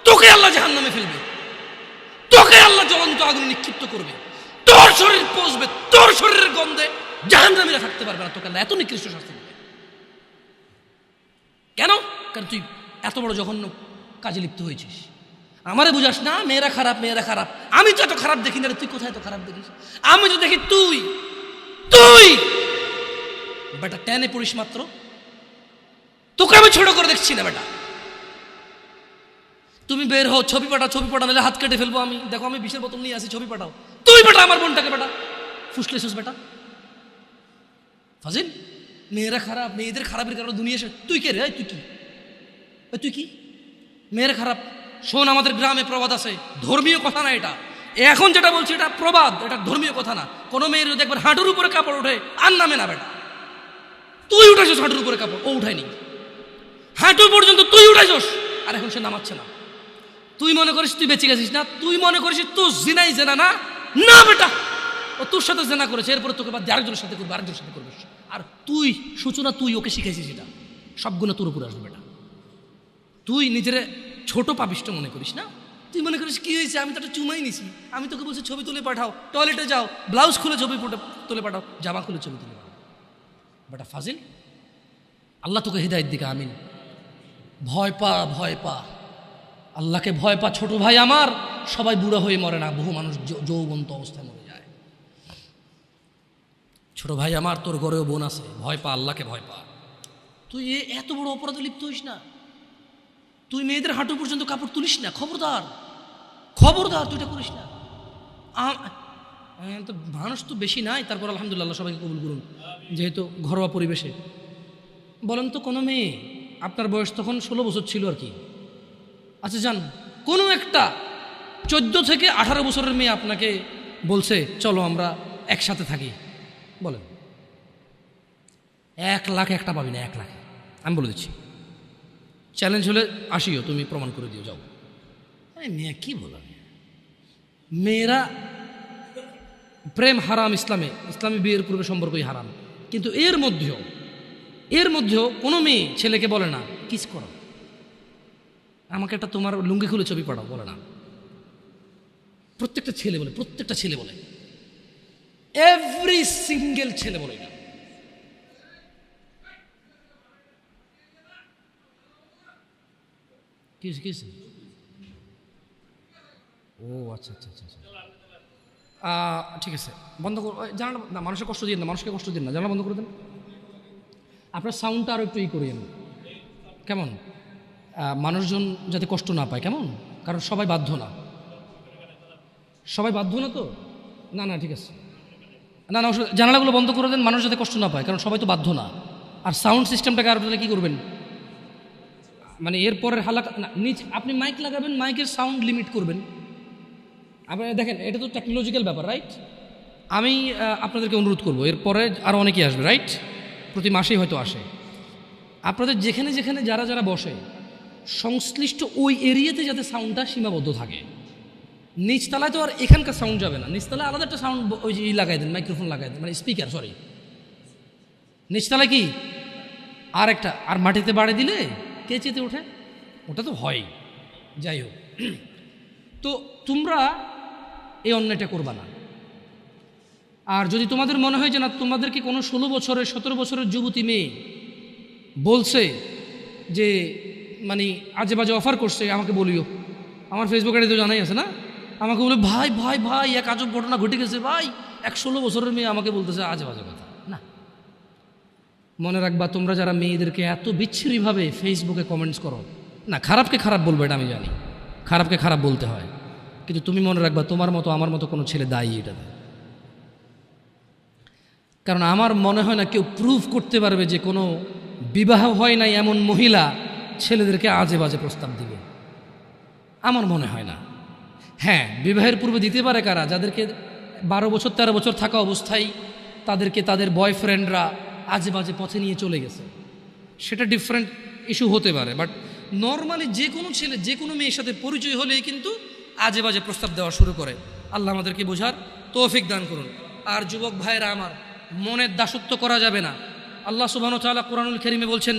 তোকে আল্লাহ জাহান্নামে ফেলবে, তোকে আল্লাহ জ্বলন্ত আগুনে নিক্ষিপ্ত করবে, তোর শরীর পচবে, তোর শরীরের গন্ধে জাহান্নামীরা থাকতে পারবে না, তোকে আল্লাহ এত নিকৃষ্ট শাস্তি দেবে। কেন? কারণ তুই এত বড় জঘন্য কাজে লিপ্ত হয়েছিস। আমারে বুঝাস না মেয়েরা খারাপ, মেয়েরা খারাপ। আমি তো এত খারাপ দেখি না, তুই কোথায় তো খারাপ দেখিস? আমি তো দেখি তুই তুই বেটা টেনে পড়িস মাত্র, তোকে আমি ছোট করে দেখছি না বেটা। তুমি বের হও, ছবি পাঠাও, ছবি পাঠাও, নাহলে হাত কেটে ফেলবো আমি। দেখো আমি বিষের বোতল নিয়ে আসি, ছবি পাঠাও। তুই বেটা আমার বোনটাকে বেটা ফুসলেছিস বেটা ফাজিল। মেয়েরা খারাপ, মেয়েদের খারাপের কারণে দুনিয়া শেষ। তুই কে রে? তুই কি? তুই কি? মেয়েরা খারাপ? শোন, আমাদের গ্রামে প্রবাদ আছে, ধর্মীয় কথা না এটা। এখন যেটা বলছি এটা প্রবাদ, এটা ধর্মীয় কথা না। কোনো মেয়ের যদি একবার হাঁটুর উপরে কাপড় ওঠে আর নামে না বেটা। তুই উঠাইছিস হাঁটুর উপরে কাপড়, ও উঠায়নি। হাঁটু পর্যন্ত তুই উঠাইছিস, আর এখন সে নামাচ্ছে না। তুই মনে করিস তুই বেঁচে গেছিস না? তুই মনে করিস তোর জিনাই জেনা না? না বেটা, ও তোর সাথে জেনা করেছে, এরপরে তোকে বাদ দিয়ে আরেকজনের সাথে করবে, আরেকজনের সাথে করবে। আর তুই সূচনা, তুই ওকে শিখাইছিস, এটা সব গুণ তোর উপরে আসবে বেটা। তুই নিজের ছোট পাপিষ্ট মনে করিস না? তুই মনে করিস কি হয়েছে, আমি তো একটা চুমাই নিছি, আমি তোকে বলছি ছবি তুলে পাঠাও, টয়লেটে যাও, ব্লাউজ খুলে ছবি তুলে পাঠাও, জামা খুলে ছবি তুলে পাঠাও। বেটা ফাজিল, আল্লাহ তোকে হিদায়াত দিকে। আমিন। ভয় পা, ভয় পা, আল্লাহকে ভয় পা। ছোট ভাই আমার, সবাই বুড়ো হয়ে মরে না, বহু মানুষ যৌবন্ত অবস্থায় মরে যায়। ছোট ভাই আমার, তোর ঘরেও বোন আছে, ভয় পা, আল্লাহকে ভয় পা। তুই এত বড় অপরাধে লিপ্ত হইস না। তুই মেয়েদের হাঁটু পর্যন্ত কাপড় তুলিস না, খবরদার, খবরদার, তুই এটা করিস না। তো মানুষ তো বেশি নাই, তারপর আলহামদুলিল্লাহ সবাইকে কবুল করুন, যেহেতু ঘরোয়া পরিবেশে। বলেন তো কোনো মেয়ে, আপনার বয়স তখন 16 বছর ছিল আর কি, আচ্ছা যান, কোনো একটা 14 থেকে 18 বছরের মেয়ে আপনাকে বলছে চলো আমরা একসাথে থাকি, বলেন 1 লাখ একটা পাবি না, 1 লাখ। আমি বলে দিচ্ছি, চ্যালেঞ্জ হলে আসিও, তুমি প্রমাণ করে দিও, যাও। মেয়ে কি বলো, মেয়েরা প্রেম হারাম ইসলামে, ইসলামী বিয়ের পূর্বে সম্পর্কই হারাম। কিন্তু এর মধ্যেও কোনো মেয়ে ছেলেকে বলে না কিস করো, আমাকে একটা তোমার লুঙ্গি খুলে ছবি পাঠাও, বলে না। প্রত্যেকটা ছেলে বলে, প্রত্যেকটা ছেলে বলে, এভরি সিঙ্গেল ছেলে বলে না। কি ও আচ্ছা আচ্ছা আচ্ছা আচ্ছা, ঠিক আছে, বন্ধ কর, জানালা না, মানুষের কষ্ট দিন না, মানুষকে কষ্ট দিন না, জানালা বন্ধ করে দেন। আপনার সাউন্ডটা আরও একটু করিয়েন, কেমন? মানুষজন যাতে কষ্ট না পায়, কেমন? কারণ সবাই বাধ্য না, সবাই বাধ্য না তো, না না ঠিক আছে, না না জানালাগুলো বন্ধ করে দেন, মানুষ যাতে কষ্ট না পায়, কারণ সবাই তো বাধ্য না। আর সাউন্ড সিস্টেমটাকে আর কী করবেন, মানে এরপরের হালাকা না, নিচে আপনি মাইক লাগাবেন, মাইকের সাউন্ড লিমিট করবেন। আপনি দেখেন, এটা তো টেকনোলজিক্যাল ব্যাপার, রাইট? আমি আপনাদেরকে অনুরোধ করবো, এরপরে আরও অনেকেই আসবে, রাইট? প্রতি মাসেই হয়তো আসে। আপনাদের যেখানে যেখানে যারা যারা বসে, সংশ্লিষ্ট ওই এরিয়াতে যাতে সাউন্ডটা সীমাবদ্ধ থাকে। নিচতলায় তো আর এখানকার সাউন্ড যাবে না, নিচতলায় আলাদা একটা সাউন্ড ওই যে লাগাই দেন, মাইক্রোফোন লাগাই দেন, মানে স্পিকার, সরি, নিচতলায় কি আর একটা, আর মাটিতে বাড়ি দিলে কে চেতে ওঠে, ওটা তো হয়। যাই হোক, তো তোমরা এই অন্যায়টা করবা না। আর যদি তোমাদের মনে হয় যে না, তোমাদেরকে কোনো 16 বছরের 17 বছরের যুবতী মেয়ে বলছে যে মানে আজে বাজে অফার করছে, আমাকে বলিও। আমার ফেসবুক আইডি তো জানাই আছে না, আমাকে বলে ভাই ভাই ভাই এক আজব ঘটনা ঘটে গেছে ভাই, 16 বছরের মেয়ে আমাকে বলতেছে আজে বাজে কথা। না, মনে রাখবা, তোমরা যারা মেয়েদেরকে এত বিচ্ছিরিভাবে ফেসবুকে কমেন্টস করো না, খারাপকে খারাপ বলবো এটা আমি জানি, খারাপকে খারাপ বলতে হয়, কিন্তু তুমি মনে রাখবা তোমার মতো আমার মতো কোনো ছেলে দায়ী এটাতে। কারণ আমার মনে হয় না কেউ প্রুভ করতে পারবে যে কোনো বিবাহ হয় নাই এমন মহিলা ছেলেদেরকে আজে বাজে প্রস্তাব দিবে, আমার মনে হয় না। হ্যাঁ, বিবাহের পূর্বে দিতে পারে কারা, যাদেরকে 12 বছর 13 বছর থাকা অবস্থায় তাদেরকে তাদের বয়ফ্রেন্ডরা আজে বাজে পথে নিয়ে চলে গেছে, সেটা ডিফারেন্ট ইস্যু হতে পারে। বাট নর্মালি যে কোনো ছেলে যে কোনো মেয়ের সাথে পরিচয় হলেই কিন্তু আজে বাজে প্রস্তাব দেওয়া শুরু করে। আল্লাহ আমাদেরকে বোঝার তৌফিক দান করুন। আর যুবক ভাইরা আমার, মনের দাসত্ব করা যাবে না। আল্লাহ সুবহানাহু ওয়া তাআলা কুরআনুল কারীমে বলছেন,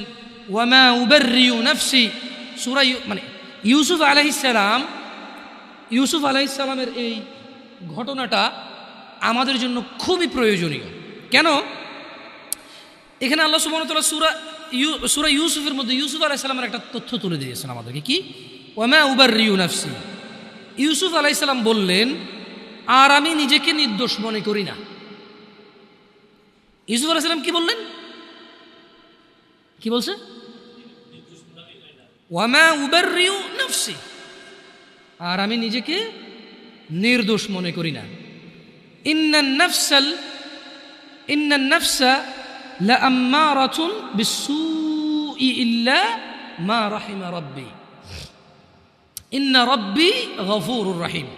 ওয়ামা উবাররিউ নাফসি, সূরা মানে ইউসুফ আলাইহিসসালামের এই ঘটনাটা আমাদের জন্য খুবই প্রয়োজনীয়। কেন? এখানে আল্লাহ সুবহানাহু ওয়া তাআলা সূরা ইউসুফের মধ্যে ইউসুফ আলাইহিস সালামের একটা তথ্য তুলে দিয়েছেন আমাদেরকে। কি? ওয়ামা উবাররিউ নাফসি। ইউসুফ আলাইহিস সালাম বললেন, আর আমি নিজেকে নির্দোষ মনে করি না। ইউসুফ আলাইহিস সালাম কি বললেন? কি বলছে? ওয়ামা উবাররিউ নাফসি, আর আমি নিজেকে নির্দোষ মনে করি না। ইন্নান নাফসা লাআম্মারাতুন বিসসুই ইল্লা মা রাহিমা রাব্বি ইন্না রাব্বি গফুরুর রহিম।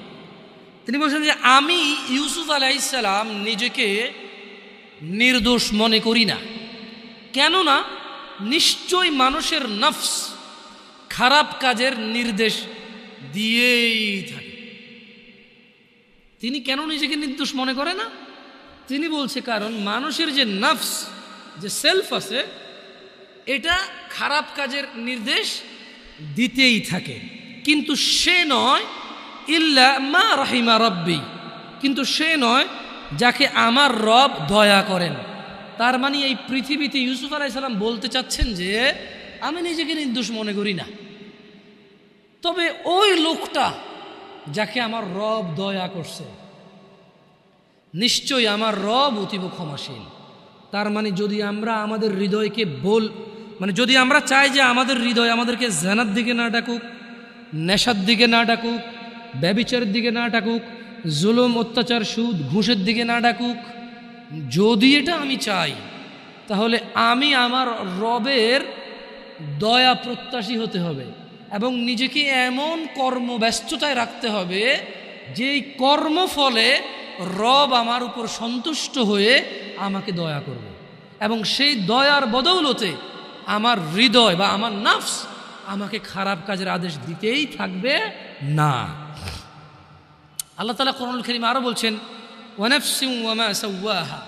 তিনি বলছেন যে আমি ইউসুফ আলাইহিস সালাম নিজেকে নির্দোষ মনে করি না। কেননা নিশ্চয় মানুষের নফস খারাপ কাজের নির্দেশ দিয়েই থাকে। তিনি কেন নিজেকে নির্দোষ মনে করে না? তিনি বলছে কারণ মানুষের যে নফস, যে সেলফ আছে, এটা খারাপ কাজের নির্দেশ দিতেই থাকে। কিন্তু সে নয় ইল্লা মা রাহিমা রাব্বি, কিন্তু সে নয় যাকে আমার রব দয়া করেন। তার মানে এই পৃথিবীতে ইউসুফ আলাইহিস সালাম বলতে চাচ্ছেন যে আমি নিজেকে নির্দোষ মনে করি না, তবে ওই লোকটা যাকে আমার রব দয়া করছে, নিশ্চয়ই আমার রব অতীব ক্ষমাশীল। তার মানে যদি আমরা আমাদের হৃদয়কে যদি আমরা চাই যে আমাদের হৃদয় আমাদেরকে জানার দিকে না ডাকুক, নেশার দিকে না ডাকুক, ব্যভিচারের দিকে না ডাকুক, জুলুম অত্যাচার সুদ ঘুষের দিকে না ডাকুক, যদি এটা আমি চাই, তাহলে আমি আমার রবের দয়া প্রত্যাশী হতে হবে এবং নিজেকে এমন কর্মব্যস্ততায় রাখতে হবে যেই কর্মফলে রব আমার উপর সন্তুষ্ট হয়ে আমাকে দয়া করবে এবং সেই দয়ার বদৌলতে আমার হৃদয় বা আমার নফস আমাকে খারাপ কাজের আদেশ দিতেই থাকবে না। আল্লাহ তাআলা কোরআনুল কারীমে আরো বলছেন, ওয়ানাফসিন ওয়ামা সাওয়াহা,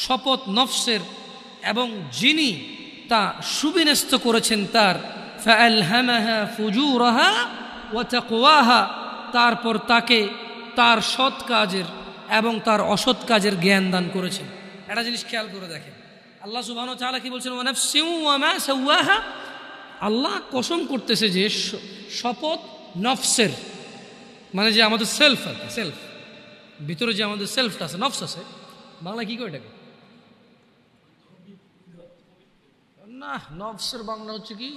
শপথ নফসের এবং যিনি তা সুবিন্যস্ত করেছেন তার, ফাআলহামাহা ফুজুরাহা ওয়া তাকওয়াহা, তারপর তাকে তার সৎ কাজের এবং তার অসৎ কাজের জ্ঞান দান করেছেন। একটা জিনিস খেয়াল করে দেখেন, আল্লাহ সুবহানাহু ওয়া তাআলা কি বলছেন? ওয়ানাফসিন ওয়ামা সাওয়াহা। আল্লাহ কসম করতেছে যে শপথ নফসের, মানে যে আমাদের সেলফ আছে, সেলফ ভিতরে যে আমাদের সেলফটা আছে, নফস আছে, বাংলা কি করে এটাকে? না, নফসের বাংলা হচ্ছে কি?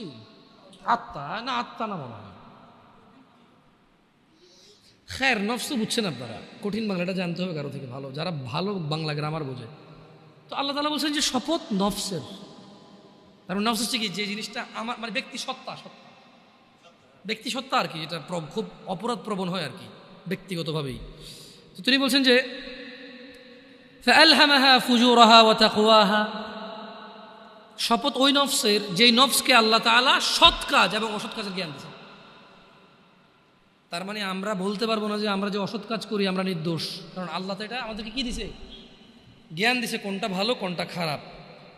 আত্মা না, আত্মা না মনে হয়। খের, নফস তো বুঝছেন আপনারা, কঠিন বাংলাটা জানতে হবে কারো থেকে ভালো, যারা ভালো বাংলা গ্রামার বোঝে। তো আল্লাহ তাআলা বলছেন যে শপথ নফসের। তার নফস হচ্ছে কি? যে জিনিসটা আমার মানে ব্যক্তি সত্তা আর কি, এটা খুব অপরাধ প্রবণ হয় আর কি ব্যক্তিগতভাবেই। তো তিনি বলছেন যে ফাআলহামাহা ফুজুরাহা ওয়া তাকওয়াহা, শপথ ওই নফসের যেই নফসকে আল্লাহ তাআলা সৎ কাজ এবং অসৎ কাজের জ্ঞান দিয়েছেন। তার মানে আমরা বলতে পারবো না যে আমরা যে অসৎ কাজ করি আমরা নির্দোষ, কারণ আল্লাহ তো এটা আমাদেরকে কি দিছে? জ্ঞান দিছে, কোনটা ভালো কোনটা খারাপ।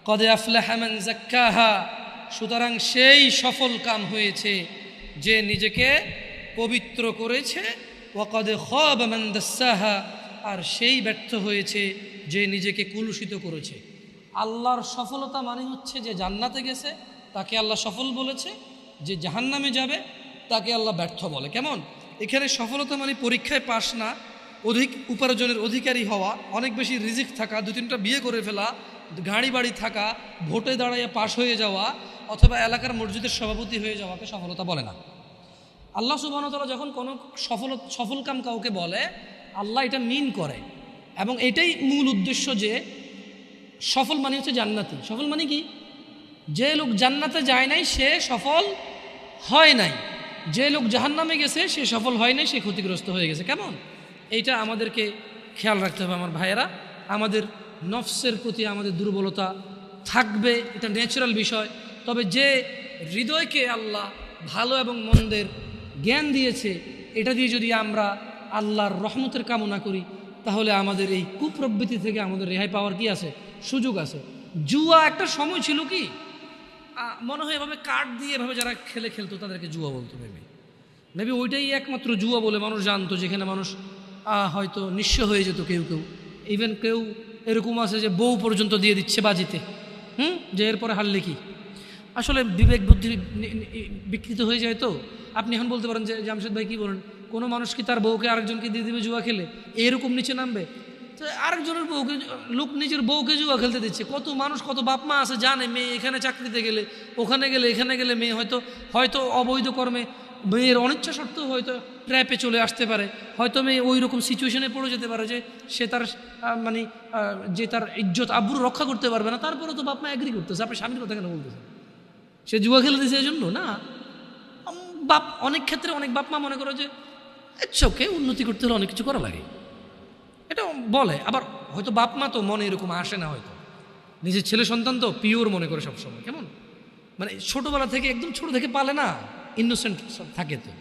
কদ আফলাহা মান যাক্কাহা, সুতরাং সেই সফল কাম হয়েছে যে নিজেকে পবিত্র করেছে। ওয়া কদ খাবা মান দাসসাহা, আর সেই ব্যর্থ হয়েছে যে নিজেকে কুলুষিত করেছে। আল্লাহর সফলতা মানে হচ্ছে যে জান্নাতে গেছে তাকে আল্লাহ সফল বলেছে, যে জাহান্নামে যাবে তাকে আল্লাহ ব্যর্থ বলে। কেমন? এখানে সফলতা মানে পরীক্ষায় পাশ না, অধিক উপার্জনের অধিকারী হওয়া, অনেক বেশি রিজিক থাকা, 2-3টা বিয়ে করে ফেলা, গাড়ি বাড়ি থাকা, ভোটে দাঁড়িয়ে পাশ হয়ে যাওয়া, অথবা এলাকার মসজিদের সভাপতি হয়ে যাওয়াকে সফলতা বলে না। আল্লাহ সুবহানাহু ওয়া তাআলা যখন কোনো সফল কাম কাউকে বলে, আল্লাহ এটা মিন করে এবং এটাই মূল উদ্দেশ্য যে সফল মানে হচ্ছে জান্নাতি। সফল মানে কি? যে লোক জান্নাতে যায় নাই সে সফল হয় নাই, যে লোক জাহান্নামে গেছে সে সফল হয় নাই, সে ক্ষতিগ্রস্ত হয়ে গেছে। কেমন? এইটা আমাদেরকে খেয়াল রাখতে হবে আমার ভাইয়েরা। আমাদের নফসের প্রতি আমাদের দুর্বলতা থাকবে, এটা ন্যাচারাল বিষয়। তবে যে হৃদয়কে আল্লাহ ভালো এবং মন্দের জ্ঞান দিয়েছে, এটা দিয়ে যদি আমরা আল্লাহর রহমতের কামনা করি, তাহলে আমাদের এই কুপ্রবৃত্তি থেকে আমাদের রেহাই পাওয়ার কি আছে? সুযোগ আছে। জুয়া একটা সময় ছিল কি মনে হয় এভাবে কার্ড দিয়ে এভাবে যারা খেলতো তাদেরকে জুয়া বলতো ভেবে, মেবি ওইটাই একমাত্র জুয়া বলে মানুষ জানতো, যেখানে মানুষ হয়তো নিঃস্ব হয়ে যেত কেউ কেউ। ইভেন কেউ এরকম আছে যে বউ পর্যন্ত দিয়ে দিচ্ছে বাজিতে, যে এরপরে হারলে কি। আসলে বিবেক বুদ্ধি বিকৃত হয়ে যায়। তো আপনি এখন বলতে পারেন যে জামশেদ ভাই কী বলেন, কোনো মানুষ কি তার বউকে আরেকজনকে দিয়ে দিবে জুয়া খেলে, এরকম নিচে নামবে? তো আরেকজনের বউকে, লোক নিজের বউকে জুয়া খেলতে দিচ্ছে। কত মানুষ, কত বাপ মা আছে জানে মেয়ে এখানে চাকরিতে গেলে, ওখানে গেলে, এখানে গেলে মেয়ে হয়তো হয়তো অবৈধ কর্মে মেয়ের অনিচ্ছা সত্ত্বেও হয়তো ট্র্যাপে চলে আসতে পারে, হয়তো মেয়ে ওই রকম সিচুয়েশনে পড়ে যেতে পারে যে সে তার মানে যে তার ইজ্জত আব্রু রক্ষা করতে পারবে না। তারপরেও তো বাপ মা এগ্রি করতেছে। আপনি স্বামীর কথা কেন বলতেছেন? সে জুয়া খেলে দিয়েছে এই জন্য না। বাপ অনেক ক্ষেত্রে অনেক বাপ মা মনে করে যে চোখে উন্নতি করতে হলে অনেক কিছু করা লাগে, এটা বলে। আবার হয়তো বাপ মা তো মনে এরকম আসে না, হয়তো নিজের ছেলে সন্তান তো পিওর মনে করে সবসময়, কেমন মানে ছোটোবেলা থেকে একদম ছোটো থেকে পালে না, ইনোসেন্ট থাকে তো।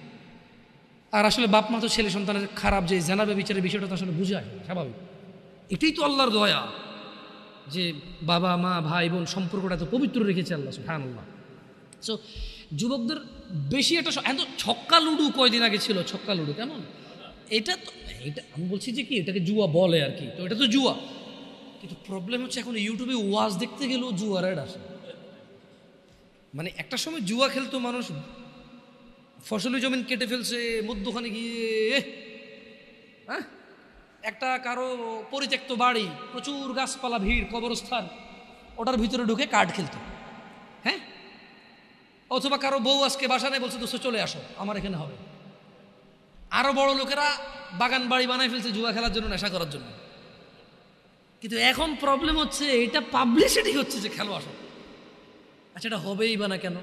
আর আসলে বাপ মা তো ছেলে সন্তানের খারাপ যে জানাবে বিচারের বিষয়টা তো আসলে বুঝে আসে না, স্বাভাবিক। এটাই তো আল্লাহর দয়া যে বাবা মা ভাই বোন সম্পর্কটা তো পবিত্র রেখেছে আল্লাহ সুবহানাল্লাহ। সো যুবকদের বেশি একটা ছক্কা লুডু কয়দিন আগে ছিল, ছক্কা লুডু কেমন, এটা তো এটা আমি বলছি যে কি এটাকে জুয়া বলে আর কি, তো এটা তো জুয়া। কিন্তু প্রবলেম হচ্ছে এখন ইউটিউবে ওয়াজ দেখতে গেলেও জুয়ার অ্যাড আসে। মানে একটা সময় জুয়া খেলতো মানুষ, ফসলি জমিন কেটে ফেলছে মধ্যখানে গিয়ে, হ্যাঁ একটা কারো পরিত্যক্ত বাড়ি, প্রচুর গাছপালা, ভিড়, কবরস্থান, ওটার ভিতরে ঢুকে কার্ড খেলতো। হ্যাঁ, অথবা কারো বউ আজকে বাসা নেই, বলছে দোস্ত চলে আসো আমার এখানে হবে। আরো বড় লোকেরা বাগান বাড়ি বানায় ফেলছে জুয়া খেলার জন্য, নেশা করার জন্য। কিন্তু এখন প্রবলেম হচ্ছে এটা পাবলিসিটি হচ্ছে যে খেলো আসো। আচ্ছা, এটা হবেই বা না কেন?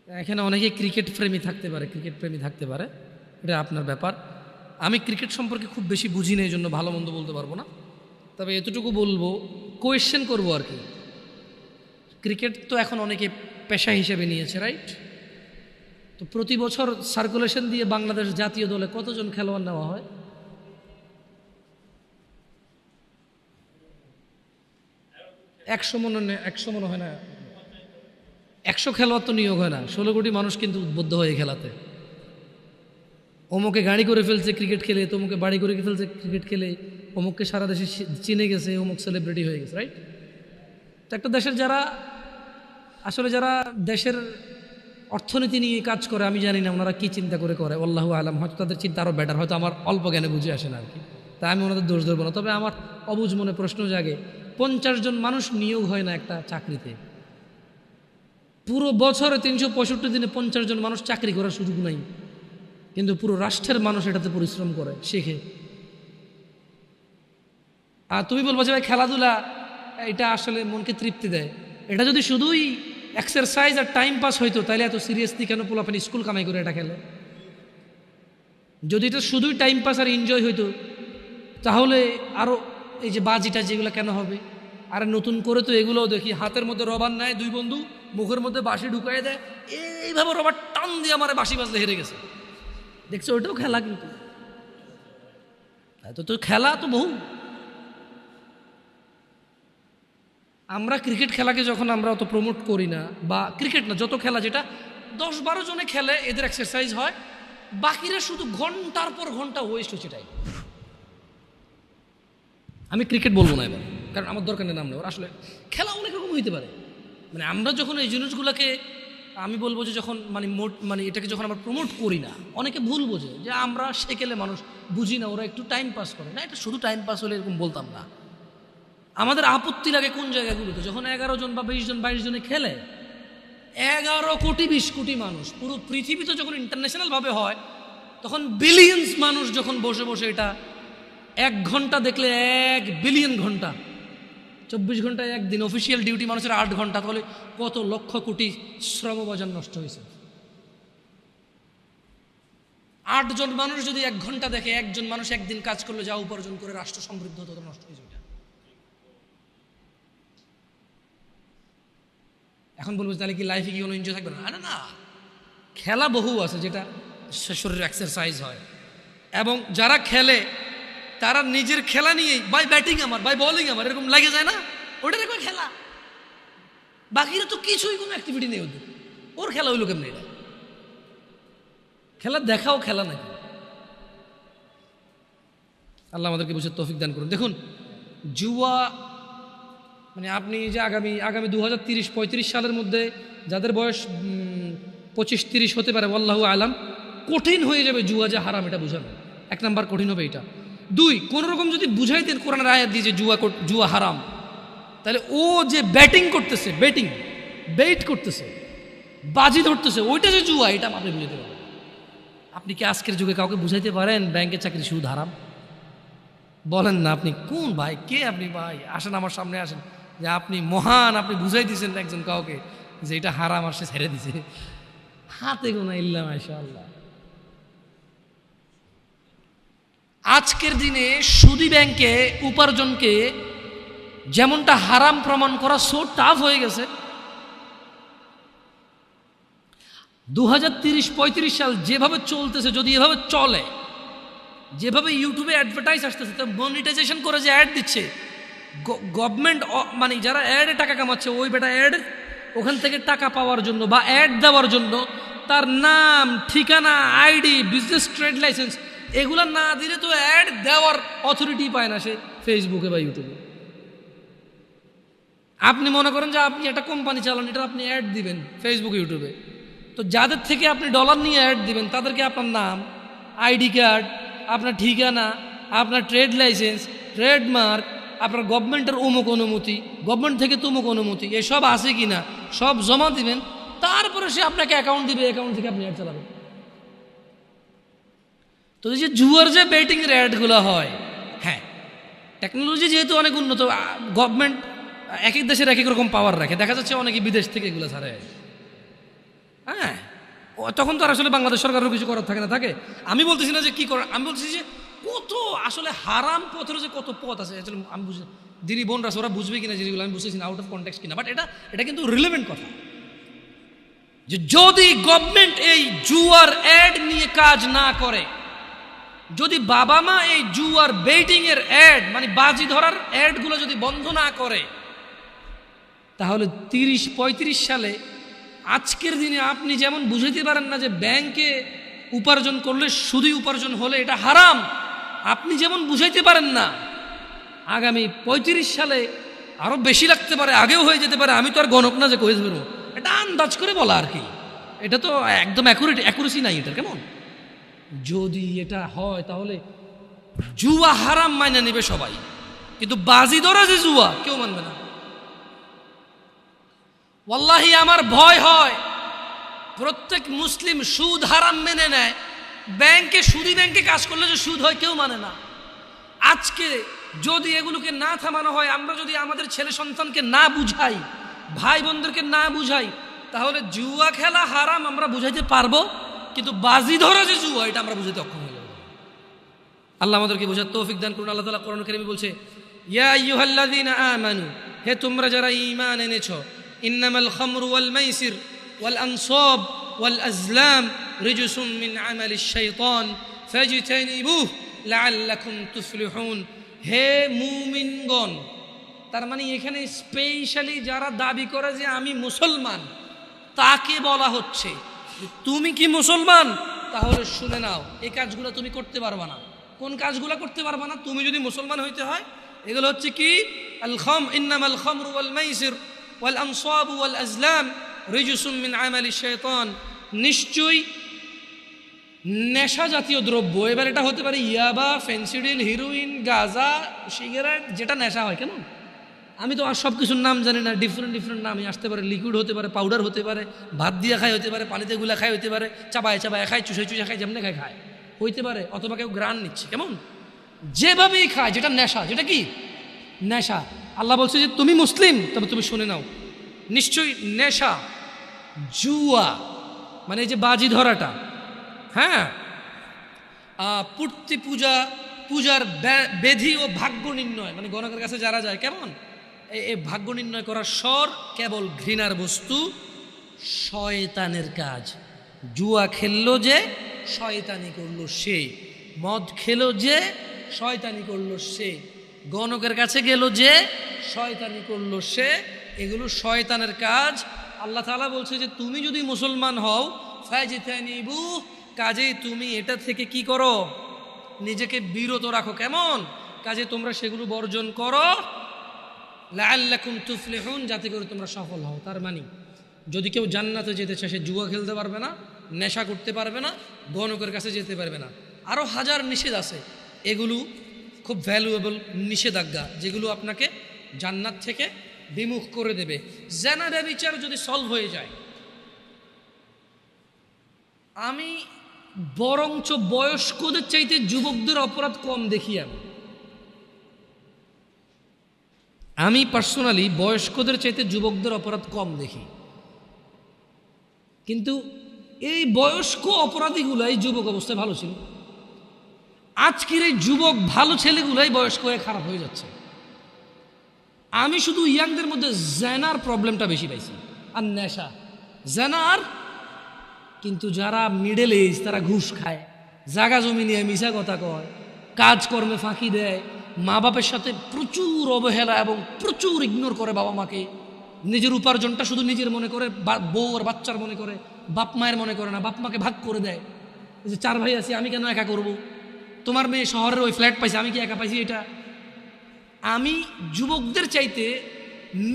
এখানে অনেকে ক্রিকেট প্রেমী থাকতে পারে, ক্রিকেট প্রেমী থাকতে পারে, এটা আপনার ব্যাপার। আমি ক্রিকেট সম্পর্কে খুব বেশি বুঝি না, এই জন্য ভালো মন্দ বলতে পারবো না। তবে এতটুকু বলবো, কোয়েশ্চেন করবো আর কি। ক্রিকেট তো এখন অনেকে পেশা হিসেবে নিয়েছে, রাইট? তো প্রতি বছর সার্কুলেশন দিয়ে বাংলাদেশ জাতীয় দলে কতজন খেলোয়াড় নেওয়া হয়? 100 মনে হয় না, 100 খেলোয়াড় তো নিয়োগ হয় না। 16 কোটি মানুষ কিন্তু উদ্বুদ্ধ হয়ে খেলাতে। অমুকে গাড়ি করে ফেলছে ক্রিকেট খেলে, তমুকে বাড়ি করে ফেলছে ক্রিকেট খেলে, অমুককে সারা দেশে চিনে গেছে, অমুক সেলিব্রিটি হয়ে গেছে, রাইট? তো একটা দেশের যারা আসলে যারা দেশের অর্থনীতি নিয়ে কাজ করে, আমি জানি না ওনারা কী চিন্তা করে আল্লাহু আলাম, হয়তো তাদের চিন্তা আরও বেটার, হয়তো আমার অল্প জ্ঞানে বুঝে আসে না আর কি, তাই আমি ওনাদের দোষ ধরবো না। তবে আমার অবুঝ মনে প্রশ্ন জাগে, 50 জন মানুষ নিয়োগ হয় না একটা চাকরিতে, পুরো বছরে 365 দিনে 50 জন মানুষ চাকরি করার সুযোগ নাই, কিন্তু পুরো রাষ্ট্রের মানুষ এটাতে পরিশ্রম করে, শেখে। আর তুমি বলবো যে ভাই খেলাধুলা এটা আসলে মনকে তৃপ্তি দেয়, এটা যদি শুধুই এক্সারসাইজ আর টাইম পাস হইতো তাহলে এত সিরিয়াসলি কেন পোলাপানি স্কুল কামাই করে এটা খেলে? যদি এটা শুধুই টাইম পাস আর এনজয় হইতো তাহলে আরও এই যে বাজিটা যেগুলো কেন হবে? আর নতুন করে তো এগুলোও দেখি হাতের মধ্যে রবার নেয়, দুই বন্ধু মুখের মধ্যে বাঁশি ঢুকাই দেয়, এইভাবে রবার টান দিয়ে আমার বাঁশি বাজলে হেরে গেছে, দেখছো? ওইটাও খেলা, কিন্তু তো খেলা তো বহু। আমরা ক্রিকেট খেলাকে যখন আমরা অত প্রমোট করি না, বা ক্রিকেট না যত খেলা যেটা 10-12 জনে খেলে এদের এক্সারসাইজ হয়, বাকিরা শুধু ঘন্টার পর ঘন্টা ওয়েস্ট হচ্ছে টাইম। আমি ক্রিকেট বলবো না এবার, কারণ আমার দরকার নেই নাম নেওয়ার। আসলে খেলা অনেক রকম হইতে পারে। মানে আমরা যখন এই জিনিসগুলোকে, আমি বলবো যে যখন মানে এটাকে যখন আমরা প্রমোট করি না, অনেকে ভুল বোঝে যে আমরা সেকেলে মানুষ বুঝি না, ওরা একটু টাইম পাস করে না। এটা শুধু টাইম পাস হলে এরকম বলতাম না। আমাদের আপত্তি লাগে কোন জায়গাগুলোতে, যখন 11 জন বা 20 জন 22 জনে খেলে, 11 কোটি 20 কোটি মানুষ পুরো পৃথিবীতে যখন ইন্টারন্যাশনাল ভাবে হয়, তখন বিলিয়ন্স মানুষ যখন বসে বসে এটা 1 ঘন্টা দেখলে 1 বিলিয়ন ঘন্টা, 24 ঘন্টায় একদিন অফিসিয়াল ডিউটি মানুষের 8 ঘন্টা, তাহলে কত লক্ষ কোটি শ্রমবাজার নষ্ট হয়েছে। 8 জন মানুষ যদি 1 ঘন্টা দেখে, একজন মানুষ একদিন কাজ করলে যা উপার্জন করে রাষ্ট্র সমৃদ্ধ হতো, নষ্ট হয়েছে। এখন বলবো তাহলে কি লাইফে কি কোনো এনজয় থাকবে না? না, খেলা বহু আছে যেটা শরীরের এক্সারসাইজ হয়, এবং যারা খেলে তারা নিজের খেলা নিয়েই, বাই ব্যাটিং আমার, বাই বোলিং আমার, এরকম লাগে যায় না, ওটার একটা খেলা। বাকিরা তো কিছুই কোনো অ্যাক্টিভিটি নেই ওদের, ওর খেলা হইলো কেমনি? এটা খেলা দেখাও খেলা নাকি? আল্লাহ আমাদেরকে বুঝে তৌফিক দান করুন। দেখুন, জুয়া মানে আপনি যে আগামী 2030-35 সালের মধ্যে যাদের বয়স 25-30 হতে পারে, আল্লাহু আলাম, কঠিন হয়ে যাবে জুয়া যে হারাম এটা বুঝানো। 1 নাম্বার কঠিন হবে এটা। 2, কোন রকম যদি বুঝাইতেন কোরআনের আয়াত দিয়ে যে জুয়া হারাম, তাহলে ও যে ব্যাটিং করতেছে, বেট করতেছে, বাজি ধরতেছে, ওইটা যে জুয়া, এটা আপনি বুঝাতে পারেন। আপনি কি আজকের যুগে কাউকে বুঝাইতে পারেন ব্যাংকের চাকরি সুদ হারাম? বলেন না। আপনি কোন ভাই, কে আপনি ভাই? আসেন আমার সামনে আসেন, যে আপনি মহান, আপনি বুঝাই দিয়েছেন একজন কাউকে যে এটা হারাম আর সে ছেড়ে দিছে। হাতে গোনা ইল্লা মাশাআল্লাহ। আজকের দিনে সুদী ব্যাংকে উপার্জনকে যেমনটা হারাম প্রমাণ করা সো টাফ হয়ে গেছে। 2030-35 সাল যেভাবে চলতেছে, যদি এভাবে চলে, যেভাবে ইউটিউবে অ্যাডভার্টাইজ আসতেছে, তো মনিটাইজেশন করে যে অ্যাড দিচ্ছে গভর্নমেন্ট, মানে যারা অ্যাডে টাকা কামাচ্ছে, ওই বেটা অ্যাড ওখান থেকে টাকা পাওয়ার জন্য বা অ্যাড দেওয়ার জন্য তার নাম, ঠিকানা, আইডি, বিজনেস ট্রেড লাইসেন্স এগুলো না দিলে তো অ্যাড দেওয়ার অথরিটি পায় না সে ফেসবুকে বা ইউটিউবে। আপনি মনে করেন যে আপনি একটা কোম্পানি চালান, এটা আপনি অ্যাড দিবেন ফেসবুক, ইউটিউবে, তো যাদের থেকে আপনি ডলার নিয়ে অ্যাড দিবেন তাদেরকে আপনার নাম, আইডি কার্ড, আপনার ঠিকানা, আপনার ট্রেড লাইসেন্স, ট্রেডমার্ক, আপনার গভর্নমেন্টের অমুক অনুমতি, গভর্নমেন্ট থেকে তমুক অনুমতি, এসব আছে কি না সব জমা দিবেন, তারপরে সে আপনাকে অ্যাকাউন্ট দিবে, অ্যাকাউন্ট থেকে আপনি অ্যাড চালাবেন। তো এই যে জুয়ার যে বেটিংয়ের অ্যাডগুলো হয়, হ্যাঁ, টেকনোলজি যেহেতু অনেক উন্নত, গভর্নমেন্ট এক এক দেশের এক এক রকম পাওয়ার রাখে, দেখা যাচ্ছে অনেকে বিদেশ থেকে এগুলো ছাড়ে। হ্যাঁ, তখন তো আর আসলে বাংলাদেশ সরকারেরও কিছু করার থাকে না। আমি বলতেছি না যে কি করার, আমি বলতেছি যে কত আসলে হারাম পথের যে কত পথ আছে। আসলে আমি বুঝি দিদি বোনরা ওরা বুঝবে কিনা যেগুলো আমি বুঝতেছি না, আউট অফ কনটেক্সট কিনা, বাট এটা কিন্তু রিলেভেন্ট কথা, যে যদি গভর্নমেন্ট এই জুয়ার অ্যাড নিয়ে কাজ না করে, যদি বাবা মা এই জুয়ার বেটিং এর অ্যাড মানে বাজি ধরার অ্যাডগুলো যদি বন্ধ না করে, তাহলে 30-35 সালে আজকের দিনে আপনি যেমন বুঝাইতে পারেন না যে ব্যাংকে উপার্জন করলে সুদী উপার্জন হলে এটা হারাম, আপনি যেমন বুঝাইতে পারেন না আগামী 35 সালে আরো বেশি লাগতে পারে, আগেও হয়ে যেতে পারে, আমি তো আর গণক না যে কয়ে ধরবো, এটা আন্দাজ করে বলা আর কি, এটা তো একদম অ্যাকুরেসি নাই এটা। কেমন যদি এটা হয় তাহলে জুয়া হারাম মাইনে নেবে সবাই, কিন্তু বাজি ধরা যে জুয়া কেউ মানবে না। ওয়াল্লাহি আমার ভয় হয় প্রত্যেক মুসলিম সুদ হারাম মেনে নেয়, সুদী ব্যাংকে কাজ করলে যে সুদ হয় কেউ মানে না। আজকে যদি এগুলোকে না থামানো হয়, আমরা যদি আমাদের ছেলে সন্তানকে না বুঝাই, ভাই বোনদেরকে না বুঝাই, তাহলে জুয়া খেলা হারাম আমরা বুঝাইতে পারবো, কিন্তু বাজি ধরা যে জুয়া এটা আমরা বুঝাইতে অক্ষম হয়ে যাব। আল্লাহ আমাদেরকে বোঝার তৌফিক দান করুন। আল্লাহ তাআলা কোরআন কারীমে বলছে, ইয়া আইয়ুহাল্লাযীনা আমানু, হে তোমরা যারা ঈমান এনেছো, ইন্নামাল খামরু ওয়াল মাইসির ওয়াল আনসাব ওয়াল আজলাম রিজসুম মিন আমালিশ শাইতান ফাজতানিবুহু লাআল্লাকুম তুফলিহুন। হে মুমিনগণ, তার মানে এখানে স্পেশালি যারা দাবি করে যে আমি মুসলমান তাকে বলা হচ্ছে, তুমি কি মুসলমান? তাহলে শুনে নাও, এই কাজগুলো তুমি করতে পারবা না। কোন কাজগুলো করতে পারবা না? তুমি যদি মুসলমান হইতে হয়, এগুলো হচ্ছে কি, ইন্নামাল খামরু ওয়াল মাইসির ওয়াল আনসাব ওয়াল আজলাম রিজসুম মিন আমালিশ শাইতান, নিশ্চয়ই নেশা জাতীয় দ্রব্য, এবার এটা হতে পারে ইয়াবা, ফেন্সিডিল, হিরোইন, গাঁজা, সিগারেট, যেটা নেশা হয়। কেমন আমি তো আর সব কিছুর নাম জানি না, ডিফারেন্ট নামই আসতে পারে, লিকুইড হতে পারে, পাউডার হতে পারে, ভাত দিয়ে খায় হতে পারে, পানিতে গুলা খায় হতে পারে, চাবায় খায়, চুষে খায়, যেমনি খায় হইতে পারে, অথবা কেউ গ্রান নিচ্ছে। কেমন যেভাবেই খায়, যেটা নেশা, যেটা কি নেশা। আল্লাহ বলছে যে তুমি মুসলিম, তবে তুমি শুনে নাও, নিশ্চয়ই নেশা, জুয়া মানে এই যে বাজি ধরাটা, হ্যাঁ, পূর্তি পূজার বেধি ও ভাগ্য নির্ণয়, মানে গণকের কাছে যারা যায়, কেমন এই ভাগ্য নির্ণয় করার স্বর কেবল ঘৃণার বস্তু, শয়তানের কাজ। জুয়া খেললো যে শয়তানি করলো সে, মদ খেলো যে শয়তানি করলো সে, গণকের কাছে গেল যে শয়তানি করলো সে, এগুলো শয়তানের কাজ। আল্লাহ তাআলা বলছে যে তুমি যদি মুসলমান হও, ফাজতানিবু কাজেই তুমি এটা থেকে কি করো, নিজেকে বিরত রাখো। কেমন? কাজে তোমরা সেগুলো বর্জন করো, লাআল্লাকুম তুফলিহুন, যাতে করে তোমরা সফল হও। তার মানে যদি কেউ জান্নাতে যেতে চায়, সে জুয়া খেলতে পারবে না, নেশা করতে পারবে না, গণকের কাছে যেতে পারবে না। আরও হাজার নিষেধ আছে, এগুলো খুব ভ্যালুয়েবল নিষেধাজ্ঞা, যেগুলো আপনাকে জান্নাত থেকে বিমুখ করে দেবে। জেনা ব্যভিচার যদি সলভ হয়ে যায়, আমি বরঞ্চ বয়স্কদের চাইতে যুবকদের অপরাধ কম দেখি। আমি পার্সোনালি বয়স্কদের চাইতে যুবকদের অপরাধ কম দেখি, কিন্তু এই বয়স্ক অপরাধীগুলাই যুবক অবস্থায় ভালো ছিল। আজকের এই যুবক ভালো ছেলেগুলাই বয়স্ক হয়ে খারাপ হয়ে যাচ্ছে। আমি শুধু ইয়াংদের মধ্যে জেনার প্রবলেমটা বেশি পাইছি, আর নেশা জেনার। কিন্তু যারা মিডল এজ, তারা ঘুষ খায়, জাগা জমি নিয়ে মিশা কথা কয়, কাজকর্মে ফাঁকি দেয়, মা বাপের সাথে প্রচুর অবহেলা এবং প্রচুর ইগনোর করে বাবা মাকে। নিজের উপার্জনটা শুধু নিজের মনে করে, বউ আর বাচ্চার মনে করে, বাপ মায়ের মনে করে না। বাপ মাকে ভাগ করে দেয়, যে 4 ভাই আছি, আমি কেন একা করব? তোমার মেয়ে শহরের ওই ফ্ল্যাট পাইছে, আমি কি একা পাইছি? এটা আমি যুবকদের চাইতে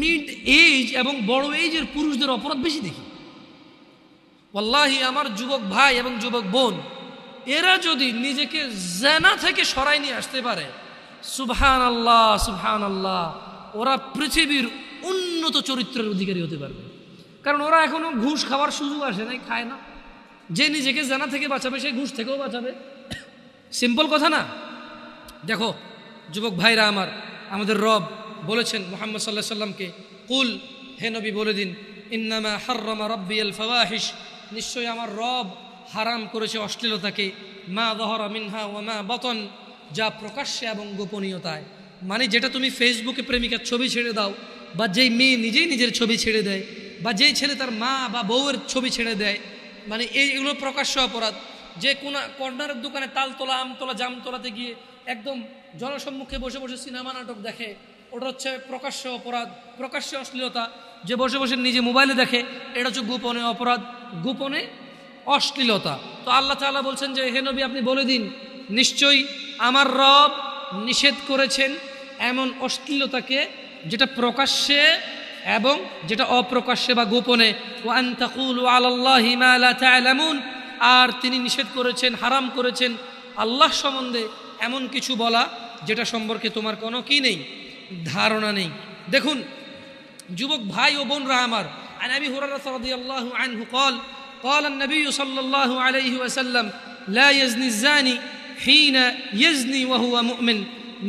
মিড এজ এবং বড় এজের পুরুষদের অপরাধ বেশি দেখি। ওয়াল্লাহি আমার যুবক ভাই এবং যুবক বোন, এরা যদি নিজেকে জেনা থেকে সরাই নিয়ে আসতে পারে, সুবহানাল্লাহ সুবহানাল্লাহ, ওরা পৃথিবীর উন্নত চরিত্রের অধিকারী হতে পারবে। কারণ ওরা এখনো ঘুষ খাওয়ার সুযোগ আসে নাই, খায় না। যে নিজেকে জেনা থেকে বাঁচাবে, সে ঘুষ থেকেও বাঁচাবে। সিম্পল কথা না? দেখো যুবক ভাইরা আমার, আমাদের রব বলেছেন মুহাম্মদ সাল্লাল্লাহু আলাইহি সাল্লামকে, কুল, হে নবী বলে দিন, ইন্নামা হাররামা রাব্বিয়াল ফাওয়াহিশ, নিশ্চয়ই আমার রব হারাম করেছে অশ্লীলতাকে, মা যাহারা মিনহা ওয়া মা বাতন, যা প্রকাশ্যে এবং গোপনীয়তায়। মানে যেটা তুমি ফেসবুকে প্রেমিকার ছবি ছেড়ে দাও, বা যেই মেয়ে নিজেই নিজের ছবি ছেড়ে দেয়, বা যেই ছেলে তার মা বা বউয়ের ছবি ছেড়ে দেয়, মানে এইগুলো প্রকাশ্য অপরাধ। যে কোনো কর্নারের দোকানে তালতলা, আমতলা, জামতলাতে গিয়ে একদম জনসম্মুখে বসে বসে সিনেমা নাটক দেখে, ওটা হচ্ছে প্রকাশ্য অপরাধ, প্রকাশ্য অশ্লীলতা। যে বসে বসে নিজে মোবাইলে দেখে, এটা হচ্ছে গোপনে অপরাধ, গোপনে অশ্লীলতা। তো আল্লাহ তাআলা বলছেন যে, হে নবী আপনি বলে দিন, নিশ্চয়ই আমার রব নিষেধ করেছেন এমন অশ্লীলতাকে, যেটা প্রকাশ্যে এবং যেটা অপ্রকাশ্যে বা গোপনে। ওয়া আন তাকুলু আলাল্লাহি মা লা তা'লামুন, আর তিনি নিষেধ করেছেন, হারাম করেছেন আল্লাহ সম্বন্ধে এমন কিছু বলা যেটা সম্পর্কে তোমার কোনো কি নেই, ধারণা নেই। দেখুন যুবক ভাই ও বোনরা আমার, আন আবি হুরায়রা রাদিয়াল্লাহু আনহু قال قال النبي صلى الله عليه وسلم لا يزني الزاني حين يزني وهو مؤمن,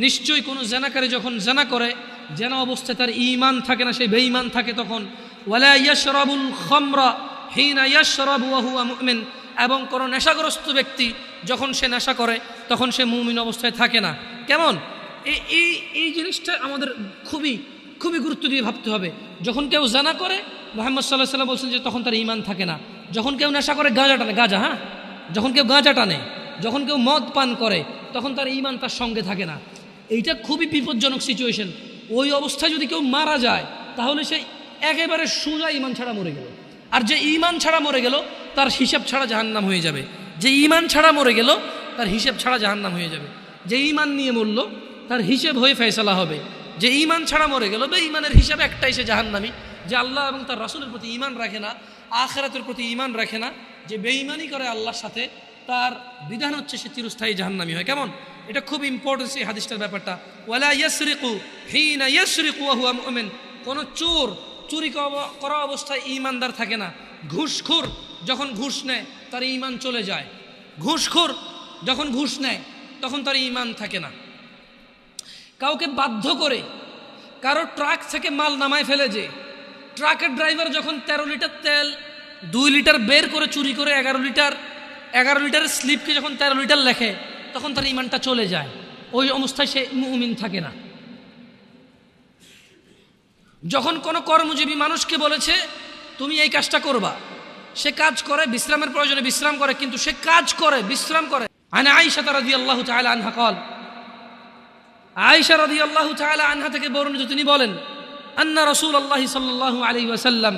নিশ্চয়ই কোনো জেনাকারী যখন জেনা করে, জেনা অবস্থায় তার ঈমান থাকে না, সে বেঈমান থাকে তখন। ওয়ালা ইয়াশরাবুল খামরা হিনা ইয়াশরাবু ওয়া হুয়া মুমিন, এবং কোনো নেশাগ্রস্ত ব্যক্তি যখন সে নেশা করে, তখন সে মুমিন অবস্থায় থাকে না। কেমন? এই জিনিসটা আমাদের খুবই খুবই গুরুত্ব দিয়ে ভাবতে হবে। যখন কেউ জানা করে, মুহাম্মদ সাল্লাল্লাহু আলাইহি ওয়াসাল্লাম বলছেন যে তখন তার ঈমান থাকে না। যখন কেউ নেশা করে, গাঁজা টানে, গাঁজা, হ্যাঁ, যখন কেউ গাঁজা টানে, যখন কেউ মদ পান করে, তখন তার ঈমান তার সঙ্গে থাকে না। এইটা খুবই বিপজ্জনক সিচুয়েশন। ওই অবস্থায় যদি কেউ মারা যায়, তাহলে সে একেবারে সোজা ঈমান ছাড়া মরে গেল। আর যে ঈমান ছাড়া মরে গেল, তার হিসাব ছাড়া জাহান্নাম হয়ে যাবে। যে ঈমান ছাড়া মরে গেল, তার হিসাব ছাড়া জাহান্নাম হয়ে যাবে। যে ঈমান নিয়ে মরল, তার হিসেব হয়ে ফয়সালা হবে। যে ঈমান ছাড়া মরে গেল, বেঈমানের হিসাব একটাই, সে জাহান্নামী। যে আল্লাহ এবং তার রাসূলের প্রতি ঈমান রাখে না, আখিরাতের প্রতি ঈমান রাখে না, যে বেঈমানি করে আল্লাহর সাথে, তার বিধান হচ্ছে সে চিরস্থায়ী জাহান্নামী হয়। কেমন? এটা খুব ইম্পর্টেন্ট এই হাদিসটার ব্যাপারটা। ওয়ালা ইয়াসরিকু হিনা ইয়াসরিকু ওয়া হুয়া মুমিন, কোন চোর চুরি করা অবস্থায় ঈমানদার থাকে না। ঘুষখোর যখন ঘুষ নেয়, তার ঈমান চলে যায়। ঘুষখোর যখন ঘুষ নেয়, তখন তার ঈমান থাকে না। কাউকে বাধ্য করে কারো ট্রাক থেকে মাল নামায় ফেলে, যে ট্রাকের ড্রাইভার যখন 13 লিটার তেল 2 লিটার বের করে চুরি করে 11 লিটারের স্লিপকে যখন 13 লিটার লেখে, তখন তার ঈমানটা চলে যায়। ওই অবস্থায় সে মুমিন থাকে না। যখন কোনো কর্মজীবী মানুষকে বলেছে তুমি এই কাজটা করবা, সে কাজ করে, বিশ্রামের প্রয়োজনে বিশ্রাম করে, কিন্তু সে কাজ করে, বিশ্রাম করে। আনা আয়েশা রাদিয়াল্লাহু তাআলা আনহা قال, আয়েশা রাদিয়াল্লাহু তাআলা আনহা থেকে বর্ণিত, তিনি বলেন, আন্না রাসূলুল্লাহ সাল্লাল্লাহু আলাইহি ওয়াসাল্লাম,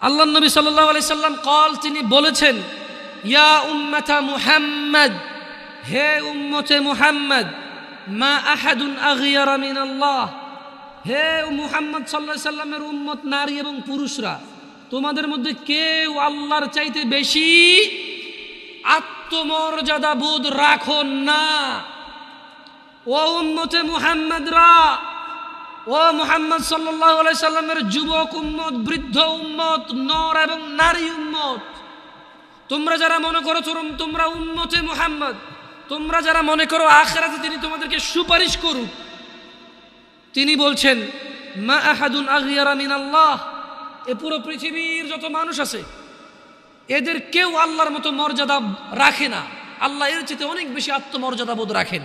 আল্লাহর নবী সাল্লাল্লাহু আলাইহি সাল্লাম, قال, তিনি বলেছেন, ইয়া উম্মাতা মুহাম্মদ, হে উম্মতে মুহাম্মদ, মা আহাদুন আগিয়ারা মিনাল্লাহ, হে মুহাম্মদ সাল্লাল্লাহু আলাইহি সাল্লামের উম্মত নারী এবং পুরুষরা, তোমাদের মধ্যে কেউ আল্লাহর চাইতে বেশি আত্মমর্যাদা বোধ রাখো না। ও উম্মতে মুহাম্মদরা, ও মুহাম্মদ সাল্লাল্লাহু আলাইহি সাল্লামের যুবক উম্মত, বৃদ্ধ উম্মত, নর এবং নারী উম্মত, তোমরা যারা মনে করো তোমরা উম্মতে মুহাম্মদ, তোমরা যারা মনে করো আখিরাতে তিনি তোমাদেরকে সুপারিশ করুক, তিনি বলছেন মা আহাদুন আগিয়ারা মিনাল্লাহ, এ পুরো পৃথিবীর যত মানুষ আছে এদের কেউ আল্লাহর মতো মর্যাদা রাখে না। আল্লাহ এর চেয়ে অনেক বেশি আত্মমর্যাদা বোধ রাখেন।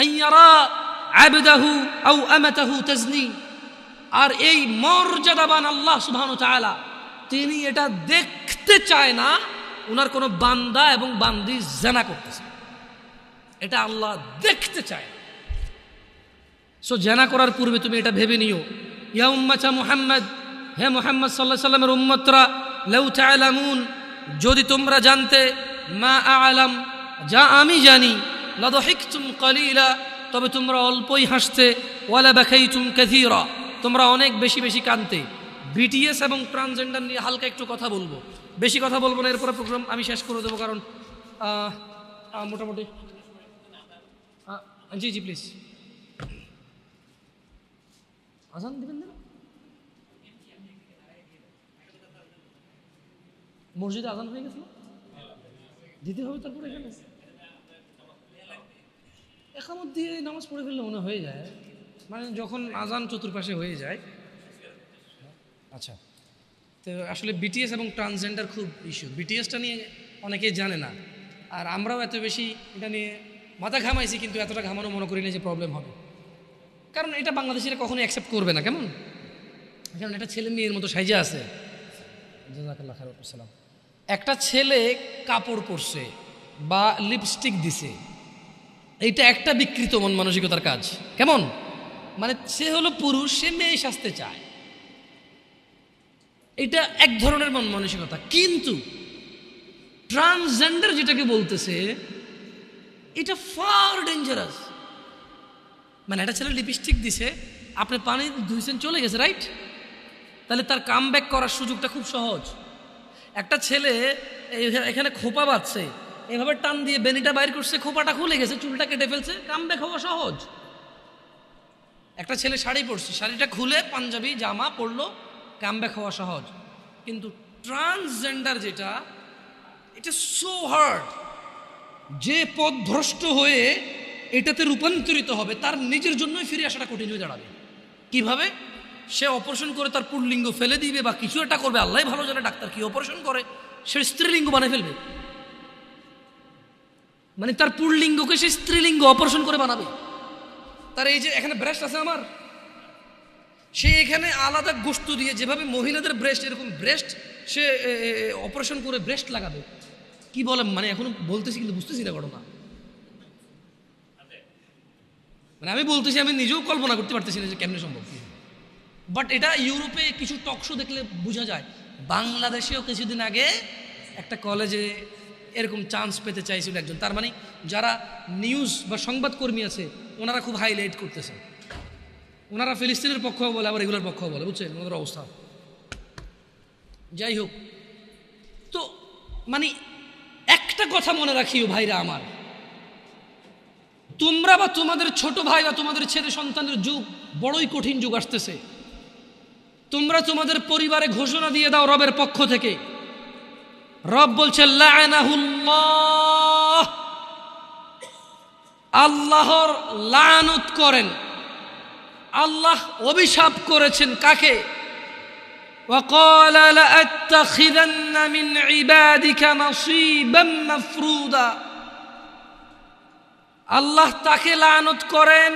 আইয়ারা আবদাহু আও আমাতাহু তাজনি, আর এই মর্যাদাবান আল্লাহ সুবহানাহু ওয়া তাআলা তিনি এটা দেখতে চায় না ওনার কোনো বান্দা এবং বান্দি জিনা করতেছে, এটা আল্লাহ দেখতে চায়। সো জিনা করার পূর্বে তুমি এটা ভেবে নিও, ইয়া উম্মাতা মুহাম্মদ, হে মুহাম্মদ সাল্লাল্লাহু আলাইহি সাল্লামের উম্মতরা, লাউ তা'লামুন, যদি তোমরা জানতে, মা আ'লাম, যা আমি জানি, লাদহিকতুম কলিলা, তবে তোমরা অল্পই হাসতে, ওয়ালা বাকাইতুম কাসীরা, তোমরা অনেক বেশি বেশি কাঁদতে। বিটিএস এবং ট্রান্সজেন্ডার নিয়ে হালকা একটু কথা বলবো, বেশি কথা বলবো না, এরপরে প্রোগ্রাম আমি শেষ করে দেবো, কারণ মোটামুটি জি জি প্লিজ আজান দিবেন না, মসজিদে আজান হয়ে গেছে, দিতে হবে তারপরে এখানে একামত দিয়ে নামাজ পড়ে ফেললে মনে হয়ে যায়, মানে যখন আজান চতুর্পাশে হয়ে যায়। আচ্ছা, তো আসলে বিটিএস এবং ট্রান্সজেন্ডার খুব ইস্যু, বিটিএসটা নিয়ে অনেকেই জানে না, আর আমরাও এত বেশি এটা নিয়ে মাথা ঘামাইছি, কিন্তু এতটা ঘামানো মনে করি না যে প্রবলেম হবে, কারণ এটা বাংলাদেশিরা কখনোই অ্যাকসেপ্ট করবে না। কেমন, কারণ এটা ছেলে মেয়ের মতো সাইজে আছে। জাযাকাল্লাহ খাইরান সালাম। একটা ছেলে কাপড় পরছে বা লিপস্টিক দিছে, এইটা একটা বিকৃত মন মানসিকতার কাজ। কেমন, মানে সে হলো পুরুষ, সে মেয়ে সাজতে চায়, এটা এক ধরনের মন মানসিকতা। কিন্তু ট্রান্সজেন্ডার যেটাকে বলতেছে, এটা ফার ডেঞ্জারাস। মানে একটা ছেলে লিপস্টিক দিছে, আপনি পানি ধুইছেন, চলে গেছে, রাইট, তাহলে তার কাম ব্যাক করার সুযোগটা খুব সহজ। একটা ছেলে এখানে খোপা বাঁধছে, এভাবে টান দিয়ে বেনিটা বাইর করছে, খোপাটা খুলে গেছে, চুলটা কেটে ফেলছে, কাম ব্যাক হওয়া সহজ। একটা ছেলে শাড়ি পরছে, শাড়িটা খুলে পাঞ্জাবি জামা পরলো, কাম ব্যাক হওয়া সহজ। কিন্তু ট্রান্সজেন্ডার যেটা, এটা সো হার্ড, যে পথভ্রষ্ট হয়ে এটাতে রূপান্তরিত হবে তার নিজের জন্যই ফিরে আসাটা কঠিন হয়ে দাঁড়াবে। কিভাবে, সে অপারেশন করে তার পুল্লিঙ্গ ফেলে দিবে বা কিছু একটা করবে, আল্লাহ ভালো জানে ডাক্তার কি অপারেশন করে, সে স্ত্রীলিঙ্গ বানিয়ে ফেলবে। মানে তার পুল্লিঙ্গকে সে স্ত্রীলিঙ্গ অপারেশন করে বানাবে। তার এই যে এখানে ব্রেস্ট আছে আমার, সে এখানে আলাদা গোস্ত দিয়ে, যেভাবে মহিলাদের ব্রেস্ট, এরকম ব্রেস্ট সে অপারেশন করে ব্রেস্ট লাগাবে। কি বলে, মানে এখনো বলতেছি কিন্তু বুঝতেছি না ঘটনা, মানে আমি বলতেছি, আমি নিজেও কল্পনা করতে পারতেছি না যে কেমনে সম্ভব। বাট এটা ইউরোপে কিছু টকশো দেখলে বোঝা যায়। বাংলাদেশেও কিছুদিন আগে একটা কলেজে এরকম চান্স পেতে চাইছিল একজন, তার মানে যারা নিউজ বা সংবাদকর্মী আছে ওনারা খুব হাইলাইট করতেছে, ওনারা ফিলিস্তিনের পক্ষও বলে, আবার এগুলোর পক্ষও বলে, বুঝছেন ওনাদের অবস্থা। যাই হোক, তো মানে একটা কথা মনে রাখিও ভাইরা আমার, তোমরা বা তোমাদের ছোট ভাই বা তোমাদের ছেলে সন্তানের যুগ বড়ই কঠিন যুগ আসতেছে। তোমরা তোমাদের পরিবারে ঘোষণা দিয়ে দাও রবের পক্ষ থেকে, রব বলছে লাআনাহুল্লাহ, আল্লাহর লানত করেন, আল্লাহ অভিশাপ করেছেন কাকে, ওয়াকালা লাআত্তাখিযান্না মিন ইবাদিকা নাসীবাম মাফরুদা, আল্লাহ তাকে লানত করেন।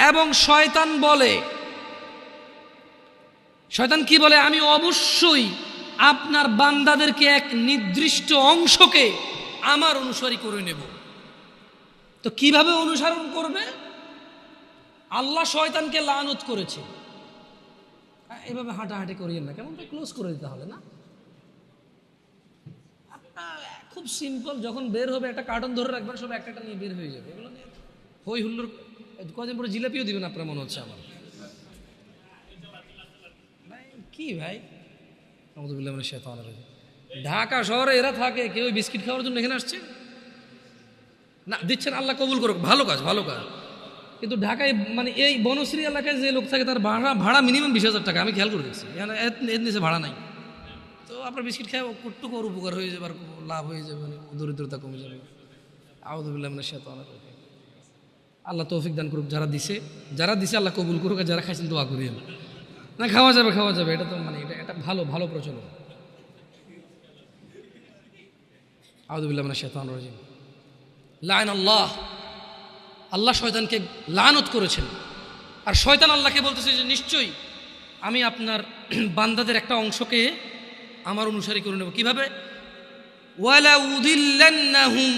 এবং শয়তান বলে, শয়তান কি বলে, আমি অবশ্যই আপনার বান্দাদেরকে এক নির্দিষ্ট অংশকে আমার অনুসারী করে নেব। তো কিভাবে অনুসরণ করবে, আল্লাহ শয়তানকে লানত করেছে। এভাবে হাঁটাহাঁটি করিয়েন না, কেমন ক্লোজ করে দিতে হবে না, খুব সিম্পল, যখন বের হবে একটা কার্টন ধরে রাখবেন, সব একটা একটা নিয়ে বের হয়ে যাবে। এগুলো নিয়ে হই হুল্লোর, কদিন পরে জিলাপিও দিবেন আপনার মনে হচ্ছে আমার। কি ভাই, ঢাকা শহরে এরা থাকে, কেউ বিস্কিট খাওয়ার জন্য এখানে আসছে না, দিচ্ছেন, আল্লাহ কবুল করুক, ভালো কাজ ভালো কাজ। কিন্তু ঢাকায় মানে এই বনশ্রী এলাকায় যে লোক থাকে তার ভাড়া মিনিমাম 20,000 টাকা, আমি খেয়াল করে দেখছি, এখানে এর নিচে ভাড়া নাই। তো আপনার বিস্কিট খায় কটুকু ওর উপকার হয়ে যাবে, আর লাভ হয়ে যাবে, মানে দরিদ্রতা কমে যাবে। আউযুবিল্লাহি মিনাশ শাইতানির রাজিম। আল্লাহ তৌফিক দান করুক, যারা দিছে আল্লাহ কবুল করুক, আর যারা খাইছেন দোয়া করিয়েন। না, খাওয়া যাবে, এটা তো মানে এটা ভালো প্রচলন। আউযুবিল্লাহি মিনাশ শাইতানির রাজিম। লাআনাল্লাহ, আল্লাহ শয়তানকে লানত করেছেন। আর শয়তান আল্লাহকে বলতেছে যে নিশ্চয়ই আমি আপনার বান্দাদের একটা অংশকে আমার অনুসারী করে নেব। কিভাবে? ওয়ালা উদিল্লান্নাহুম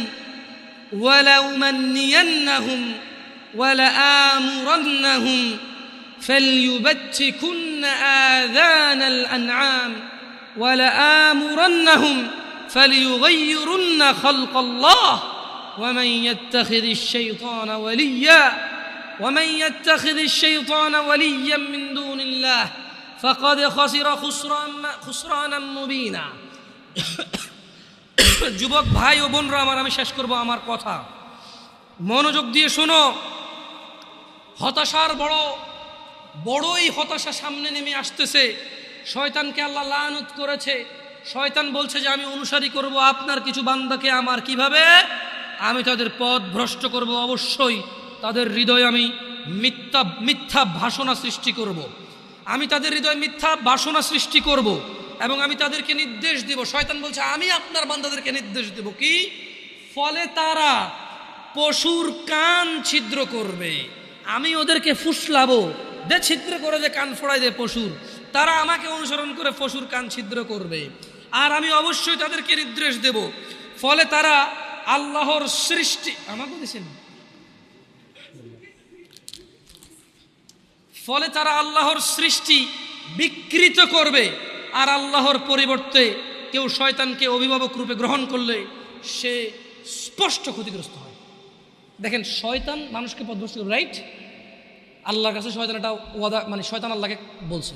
ওয়ালা উমান্নিয়ান্নাহুম ওয়ালা আমুরান্নাহুম ফালইউবাত্তিকুন্না আযানাল আনআম ওয়ালা আমুরান্নাহুম ফালইয়ুগাইয়িরুন্না খালকাল্লাহ ومن يتخذ الشيطان وليا من دون الله فقد خسر خسرانا مبينا। যুবক ভাই ও বোনরা আমার, আমি শেষ করব আমার কথা, মনোযোগ দিয়ে শোনো। হতাশার বড়ই হতাশা সামনে নেমে আসতেছে। শয়তানকে আল্লাহ লানত করেছে। শয়তান বলছে যে আমি অনুসারী করব আপনার কিছু বান্দাকে আমার। কিভাবে? আমি তাদের পথ ভ্রষ্ট করব, অবশ্যই তাদের হৃদয়ে আমি মিথ্যা ভাষণা সৃষ্টি করব। আমি তাদের হৃদয়ে মিথ্যা বাসনা সৃষ্টি করব এবং আমি তাদেরকে নির্দেশ দেব। শয়তান বলছে আমি আপনার বান্দাদেরকে নির্দেশ দেব কি? ফলে তারা পশুর কান ছিদ্র করবে। আমি ওদেরকে ফুসলাবো, ছিদ্র করে যে কান ফোড়াই দেয় পশুর, তারা আমাকে অনুসরণ করে পশুর কান ছিদ্র করবে। আর আমি অবশ্যই তাদেরকে নির্দেশ দেব, ফলে তারা আল্লাহর সৃষ্টি আমাকে দিয়েছেন, ফলে তারা আল্লাহর সৃষ্টি বিকৃত করবে। আর আল্লাহর পরিবর্তে কেউ শয়তানকে অভিভাবক রূপে গ্রহণ করলে সে স্পষ্ট ক্ষতিগ্রস্ত হয়। দেখেন, শয়তান মানুষকে পথভ্রষ্ট করবে, রাইট? আল্লাহর কাছে শয়তান একটা ওয়াদা, মানে শয়তান আল্লাহকে বলছে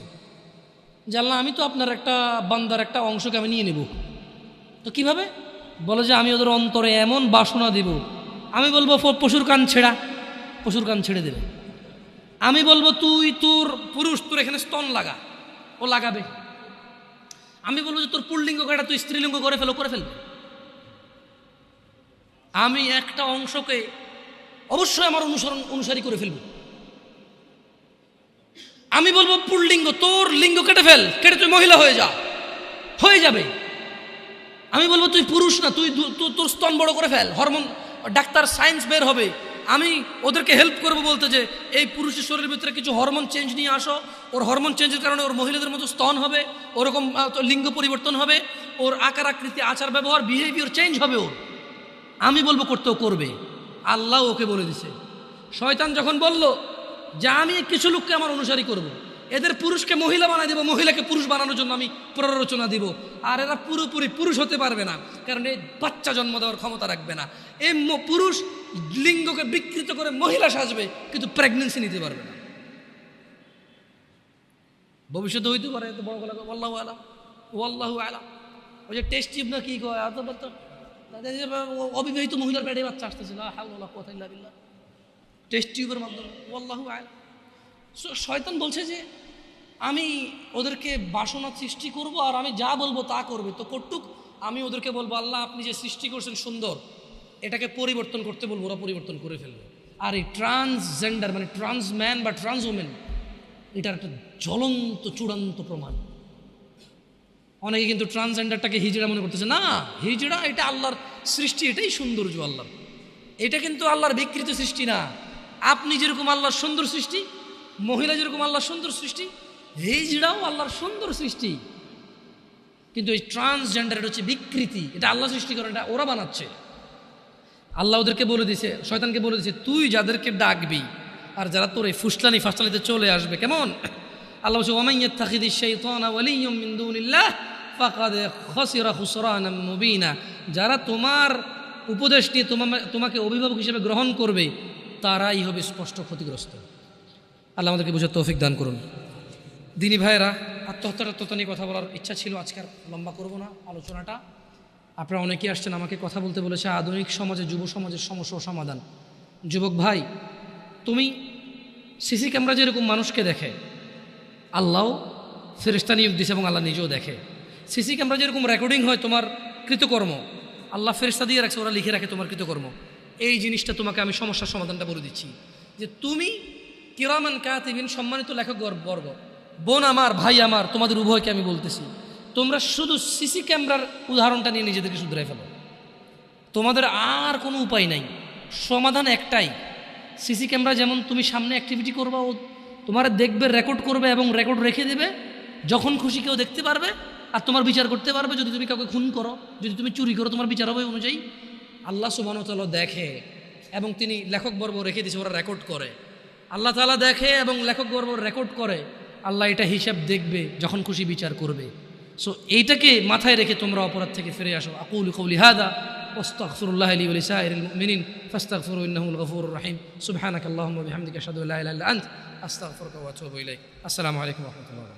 যে আল্লাহ আমি তো আপনার একটা বান্দার একটা অংশকে আমি নিয়ে নেব। তো কিভাবে? বলে যে আমি ওদের অন্তরে এমন বাসনা দিব, আমি বলবো পশুর কান ছেড়ে দেবে। আমি বলবো তুই তোর পুরুষ, তোর এখানে স্তন লাগা, ও লাগাবে। আমি বলবো যে তোর পুল্লিঙ্গ কাটা তুই স্ত্রীলিঙ্গ করে ফেলবে। আমি একটা অংশকে অবশ্যই আমার অনুসারী করে ফেলবো। আমি বলবো পুল্লিঙ্গ, তোর লিঙ্গ কেটে তুই মহিলা হয়ে যাবে। আমি বলবো তুই পুরুষ না, তুই তোর স্তন বড় করে ফেল, হরমোন ডাক্তার সায়েন্স বের হবে। আমি ওদেরকে হেল্প করবো বলতে যে এই পুরুষের শরীরের ভিতরে কিছু হরমোন চেঞ্জ নিয়ে আসো, ওর হরমোন চেঞ্জের কারণে ওর মহিলাদের মতো স্তন হবে, ওরকম লিঙ্গ পরিবর্তন হবে, ওর আকার আকৃতি আচার ব্যবহার বিহেভিয়ার চেঞ্জ হবে ওর। আমি বলবো করতেও করবে। আল্লাহ ওকে বলে দিছে। শয়তান যখন বলল যে আমি কিছু লোককে আমার অনুসারী করব, এদের পুরুষকে মহিলা বানাই দেবো, মহিলাকে পুরুষ বানানোর জন্য আমি প্ররোচনা দিব, আর এরা পুরোপুরি পুরুষ হতে পারবে না, কারণ এই বাচ্চা জন্ম দেওয়ার ক্ষমতা রাখবে না। এই পুরুষ লিঙ্গকে বিকৃত করে মহিলা সাজবে, কিন্তু প্রেগনেন্সি নিতে পারবে না। ভবিষ্যতে হইতে পারে, এত বড় গলা আল্লাহু আলাম, ওয়াল্লাহু আলাম। ওই যে টেস্ট টিউব না কি কয়, অবিবাহিত মহিলার পেটে বাচ্চা আসতেছে, লা হাওলা ওয়ালা কুওয়াতা ইল্লা বিল্লাহ, টেস্ট টিউবের মাধ্যমে। ওয়াল্লাহু আলাম। শয়তান বলছে যে আমি ওদেরকে বাসনা সৃষ্টি করব, আর আমি যা বলবো তা করবে। তো কটুক আমি ওদেরকে বলবো আল্লাহ আপনি যে সৃষ্টি করছেন সুন্দর, এটাকে পরিবর্তন করতে বলবো, ওরা পরিবর্তন করে ফেলবে। আর এই ট্রান্সজেন্ডার মানে ট্রান্সম্যান বা ট্রান্স ওমেন, এটার একটা জ্বলন্ত চূড়ান্ত প্রমাণ। অনেকে কিন্তু ট্রান্সজেন্ডারটাকে হিজড়া মনে করতেছে। না, হিজড়া এটা আল্লাহর সৃষ্টি, এটাই সৌন্দর্য আল্লাহর। এটা কিন্তু আল্লাহর বিকৃত সৃষ্টি না। আপনি যেরকম আল্লাহর সুন্দর সৃষ্টি, মহিলা যেরকম আল্লাহর সুন্দর সৃষ্টি, হিজড়াও আল্লাহর সুন্দর সৃষ্টি। কিন্তু এই ট্রান্সজেন্ডার এটা হচ্ছে বিকৃতি, এটা আল্লাহ সৃষ্টি করে, এটা ওরা বানাচ্ছে। আল্লাহ ওদেরকে বলে দিছে, শয়তানকে বলে দিছে তুই যাদেরকে ডাকবি আর যারা তোর এই ফাসলানিতে চলে আসবে, কেমন? আল্লাহ বলছে ওয়ামান ইয়াত্তাখিযিশ শাইতানা ওয়ালিয়্যাম মিন দুনিল্লাহ ফাকাদ খাসিরা খুসরানাম মুবিনা, যারা তোমার উপদেশ নিয়ে তোমাকে অভিভাবক হিসেবে গ্রহণ করবে তারাই হবে স্পষ্ট ক্ষতিগ্রস্ত। আল্লাহ আমাদেরকে বুঝার তৌফিক দান করুন। দিনী ভাইয়েরা, আত্মহত্যার তত্ত্ব নিয়ে কথা বলার ইচ্ছা ছিল, আজকে আর লম্বা করব না আলোচনাটা। আপনারা অনেকেই আসছেন, আমাকে কথা বলতে বলেছে আধুনিক সমাজে যুব সমাজের সমস্যা ও সমাধান। যুবক ভাই, তুমি সিসি ক্যামেরা যেরকম মানুষকে দেখে, আল্লাহও ফেরেশতা নিয়োগ দিয়েছে এবং আল্লাহ নিজেও দেখে। সিসি ক্যামেরা যেরকম রেকর্ডিং হয় তোমার কৃতকর্ম, আল্লাহ ফেরেশতা দিয়ে রাখছে, ওরা লিখে রাখে তোমার কৃতকর্ম। এই জিনিসটা তোমাকে আমি সমস্যার সমাধানটা বলে দিচ্ছি যে তুমি কিরামান কাতিবিন, সম্মানিত লেখক বর্গ, বোন আমার, ভাই আমার, তোমাদের উভয়কে আমি বলতেছি, তোমরা শুধু সিসি ক্যামেরার উদাহরণটা নিয়ে নিজেদেরকে শুধরাই ফেলো। তোমাদের আর কোনো উপায় নাই, সমাধান একটাই। সিসি ক্যামেরা যেমন তুমি সামনে অ্যাক্টিভিটি করবা, ও তোমার দেখবে, রেকর্ড করবে এবং রেকর্ড রেখে দেবে, যখন খুশি কেউ দেখতে পারবে আর তোমার বিচার করতে পারবে। যদি তুমি কাউকে খুন করো, যদি তুমি চুরি করো, তোমার বিচার হবে অনুযায়ী। আল্লাহ সুবহানাহু ওয়া তাআলা দেখে এবং তিনি লেখকবর্গ রেখে দিয়েছে, ওরা রেকর্ড করে। আল্লাহ তাআলা দেখে এবং লেখকবর্গ রেকর্ড করে, আল্লাহ এটা হিসাব দেখবে, যখন খুশি বিচার করবে। সো এইটাকে মাথায় রেখে তোমরা অপরাধ থেকে ফিরে আসো। আকুলু কওলি হাদা ওয়াস্তাগফিরুল্লাহ লি ওয়া লিসাইরিল মুমিনিন ফাস্তাগফিরু ইন্নাহুল গফুরুর রহিম। সুবহানাকাল্লাহুম্মা ওয়া বিহামদিকা আশহাদু আল্লা ইলাহা ইল্লা আনতা আস্তাগফিরুকা ওয়া আতুবু ইলাইক। আসসালামু আলাইকুম ওয়া রাহমাতুল্লাহ।